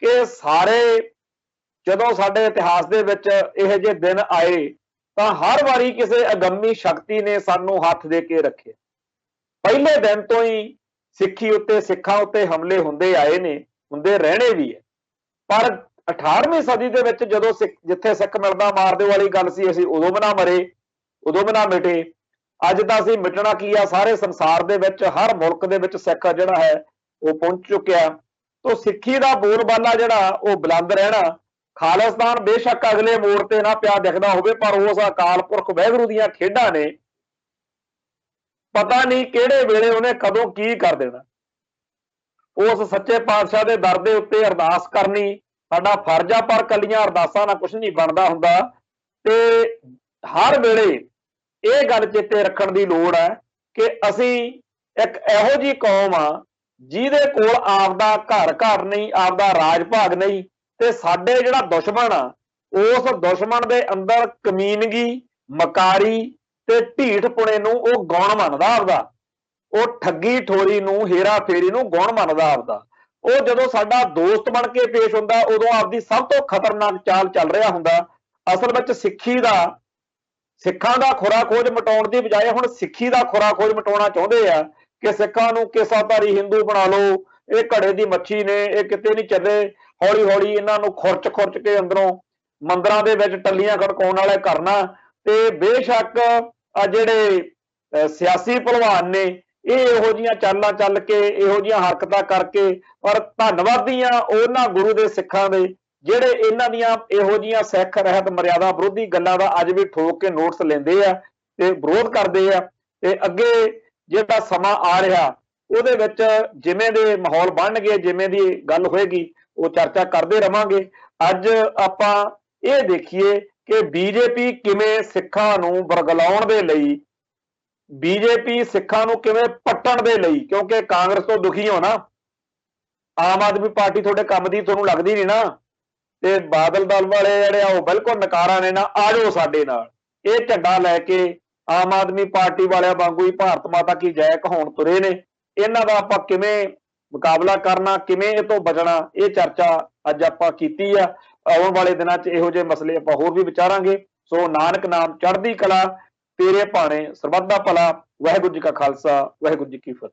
ਕਿ ਜਦੋਂ ਸਾਡੇ ਇਤਿਹਾਸ ਦੇ ਵਿੱਚ ਇਹੋ ਜਿਹੇ ਦਿਨ ਆਏ ਤਾਂ ਹਰ ਵਾਰੀ ਕਿਸੇ ਅਗੰਮੀ ਸ਼ਕਤੀ ਨੇ ਸਾਨੂੰ ਹੱਥ ਦੇ ਕੇ ਰੱਖਿਆ। ਪਹਿਲੇ ਦਿਨ ਤੋਂ ਹੀ ਸਿੱਖੀ ਉੱਤੇ, ਸਿੱਖਾਂ ਉੱਤੇ ਹਮਲੇ ਹੁੰਦੇ ਆਏ ਨੇ, ਹੁੰਦੇ ਰਹਿਣੇ ਵੀ ਹੈ। ਪਰ 18ਵੀਂ ਸਦੀ ਦੇ ਵਿੱਚ ਜਦੋਂ ਜਿੱਥੇ ਸਿੱਖ ਮਿਲਦਾ ਮਾਰਦੇ ਵਾਲੀ ਗੱਲ ਸੀ, ਅਸੀਂ ਉਦੋਂ ਵੀ ਨਾ ਮਰੇ, ਉਦੋਂ ਵੀ ਨਾ ਮਿਟੇ। ਅੱਜ ਤਾਂ ਅਸੀਂ ਮਿਟਣਾ ਕੀ ਆ, ਸਾਰੇ ਸੰਸਾਰ ਦੇ ਵਿੱਚ ਹਰ ਮੁਲਕ ਦੇ ਵਿੱਚ ਸਿੱਖ ਜਿਹੜਾ ਹੈ ਉਹ ਪਹੁੰਚ ਚੁੱਕਿਆ। ਤੋਂ ਸਿੱਖੀ ਦਾ ਬੋਲਬਾਲਾ ਜਿਹੜਾ ਉਹ ਬੁਲੰਦ ਰਹਿਣਾ। ਖਾਲਿਸਤਾਨ ਬੇਸ਼ੱਕ ਅਗਲੇ ਮੋੜ ਤੇ ਨਾ ਪਿਆ ਦਿਖਦਾ ਹੋਵੇ, ਪਰ ਉਸ ਅਕਾਲ ਪੁਰਖ ਵਾਹਿਗੁਰੂ ਦੀਆਂ ਖੇਡਾਂ ਨੇ ਪਤਾ ਨਹੀਂ ਕਿਹੜੇ ਵੇਲੇ ਉਹਨੇ ਕਦੋਂ ਕੀ ਕਰ ਦੇਣਾ। ਉਸ ਸੱਚੇ ਪਾਤਸ਼ਾਹ ਦੇ ਦਰ ਦੇ ਉੱਤੇ ਅਰਦਾਸ ਕਰਨੀ ਸਾਡਾ ਫਰਜ਼ ਆ, ਪਰ ਕੱਲੀਆਂ ਅਰਦਾਸਾਂ ਨਾਲ ਕੁਝ ਨਹੀਂ ਬਣਦਾ ਹੁੰਦਾ। ਤੇ ਹਰ ਵੇਲੇ ਇਹ ਗੱਲ ਚੇਤੇ ਰੱਖਣ ਦੀ ਲੋੜ ਹੈ ਕਿ ਅਸੀਂ ਇੱਕ ਇਹੋ ਜਿਹੀ ਕੌਮ ਆ ਜਿਹਦੇ ਕੋਲ ਆਪਦਾ ਘਰ ਨਹੀਂ, ਆਪਦਾ ਰਾਜ ਭਾਗ ਨਹੀਂ, ਤੇ ਸਾਡੇ ਜਿਹੜਾ ਦੁਸ਼ਮਣ ਆ ਉਸ ਦੁਸ਼ਮਣ ਦੇ ਅੰਦਰ ਕਮੀਨਗੀ, ਮਕਾਰੀ ਤੇ ਢੀਠਪੁਣੇ ਨੂੰ ਉਹ ਗੁਣ ਮੰਨਦਾ ਆਪਦਾ। ਉਹ ਠੱਗੀ ਠੋਰੀ ਨੂੰ, ਹੇਰਾ ਫੇਰੀ ਨੂੰ ਗੁਣ ਮੰਨਦਾ ਆਪਦਾ। ਉਹ ਜਦੋਂ ਸਾਡਾ ਦੋਸਤ ਬਣ ਕੇ ਪੇਸ਼ ਹੁੰਦਾ ਉਦੋਂ ਆਪਦੀ ਸਭ ਤੋਂ ਖਤਰਨਾਕ ਚਾਲ ਚੱਲ ਰਿਹਾ ਹੁੰਦਾ। ਅਸਲ ਵਿੱਚ ਸਿੱਖਾਂ ਦਾ ਖੁਰਾ ਖੋਜ ਮਿਟਾਉਣ ਦੀ ਬਜਾਏ ਹੁਣ ਸਿੱਖੀ ਦਾ ਖੁਰਾ ਖੋਜ ਮਿਟਾਉਣਾ ਚਾਹੁੰਦੇ ਆ ਕਿ ਸਿੱਖਾਂ ਨੂੰ ਕੇਸਾਧਾਰੀ ਹਿੰਦੂ ਬਣਾ ਲਓ, ਇਹ ਘੜੇ ਦੀ ਮੱਛੀ ਨੇ, ਇਹ ਕਿਤੇ ਨਹੀਂ ਚੱਲੇ। ਹੌਲੀ ਹੌਲੀ ਇਹਨਾਂ ਨੂੰ ਖੁਰਚ ਕੇ ਅੰਦਰੋਂ ਮੰਦਰਾਂ ਦੇ ਵਿੱਚ ਟੱਲੀਆਂ ਖੜਕਾਉਣ ਵਾਲੇ ਕਰਨਾ। ਤੇ ਬੇਸ਼ੱਕ ਆ ਜਿਹੜੇ ਸਿਆਸੀ ਭਲਵਾਨ ਨੇ ਇਹ ਇਹੋ ਜਿਹੀਆਂ ਚਾਲਾਂ ਚੱਲ ਕੇ, ਇਹੋ ਜਿਹੀਆਂ ਹਰਕਤਾਂ ਕਰਕੇ, ਪਰ ਧੰਨਵਾਦੀ ਆ ਉਹਨਾਂ ਗੁਰੂ ਦੇ ਸਿੱਖਾਂ ਦੇ ਜਿਹੜੇ ਇਹਨਾਂ ਦੀਆਂ ਇਹੋ ਜਿਹੀਆਂ ਸਿੱਖ ਰਹਿਤ ਮਰਿਆਦਾ ਵਿਰੋਧੀ ਗੱਲਾਂ ਦਾ ਅੱਜ ਵੀ ਠੋਕ ਕੇ ਨੋਟਿਸ ਲੈਂਦੇ ਆ ਤੇ ਵਿਰੋਧ ਕਰਦੇ ਆ। ਤੇ ਅੱਗੇ ਜਿਹੜਾ ਸਮਾਂ ਆ ਰਿਹਾ ਉਹਦੇ ਵਿੱਚ ਜਿਵੇਂ ਦੇ ਮਾਹੌਲ ਬਣਨਗੇ, ਜਿਵੇਂ ਦੀ ਗੱਲ ਹੋਏਗੀ ਉਹ ਚਰਚਾ ਕਰਦੇ ਰਵਾਂਗੇ। ਅੱਜ ਆਪਾਂ ਇਹ ਦੇਖੀਏ ਕਿ ਬੀਜੇਪੀ ਕਿਵੇਂ ਸਿੱਖਾਂ ਨੂੰ ਬਰਗਲਾਉਣ ਦੇ ਲਈ, ਬੀਜੇਪੀ ਸਿੱਖਾਂ ਨੂੰ ਕਿਵੇਂ ਪੱਟਣ ਦੇ ਲਈ, ਕਿਉਂਕਿ ਕਾਂਗਰਸ ਤੋਂ ਦੁਖੀ ਹੋ ਨਾ, ਆਮ ਆਦਮੀ ਪਾਰਟੀ ਤੁਹਾਡੇ ਕੰਮ ਦੀ ਤੁਹਾਨੂੰ ਲੱਗਦੀ ਨਹੀਂ ਨਾ, ਤੇ ਬਾਦਲ ਦਲ ਵਾਲੇ ਜਿਹੜੇ ਆ ਉਹ ਬਿਲਕੁਲ ਨਕਾਰਾ ਨੇ ਨਾ, ਆ ਜਾਓ ਸਾਡੇ ਨਾਲ। ਇਹ ਝੰਡਾ ਲੈ ਕੇ ਆਮ ਆਦਮੀ ਪਾਰਟੀ ਵਾਲਿਆਂ ਵਾਂਗੂ ਹੀ ਭਾਰਤ ਮਾਤਾ ਕੀ ਜੈ ਕਹਾਉਣ ਤੁਰੇ ਨੇ। ਇਹਨਾਂ ਦਾ ਆਪਾਂ ਕਿਵੇਂ ਮੁਕਾਬਲਾ ਕਰਨਾ, ਕਿਵੇਂ ਇਹ ਤੋਂ ਬਚਣਾ, ਇਹ ਚਰਚਾ ਅੱਜ ਆਪਾਂ ਕੀਤੀ ਆ। ਆਉਣ ਵਾਲੇ ਦਿਨਾਂ 'ਚ ਇਹੋ ਜਿਹੇ ਮਸਲੇ ਆਪਾਂ ਹੋਰ ਵੀ ਵਿਚਾਰਾਂਗੇ। ਸੋ ਨਾਨਕ ਨਾਮ ਚੜ੍ਹਦੀ ਕਲਾ, ਤੇਰੇ ਭਾਣੇ ਸਰਬੱਤ ਦਾ ਭਲਾ। ਵਾਹਿਗੁਰੂ ਜੀ ਕਾ ਖਾਲਸਾ, ਵਾਹਿਗੁਰੂ ਜੀ ਕੀ ਫਤਿਹ।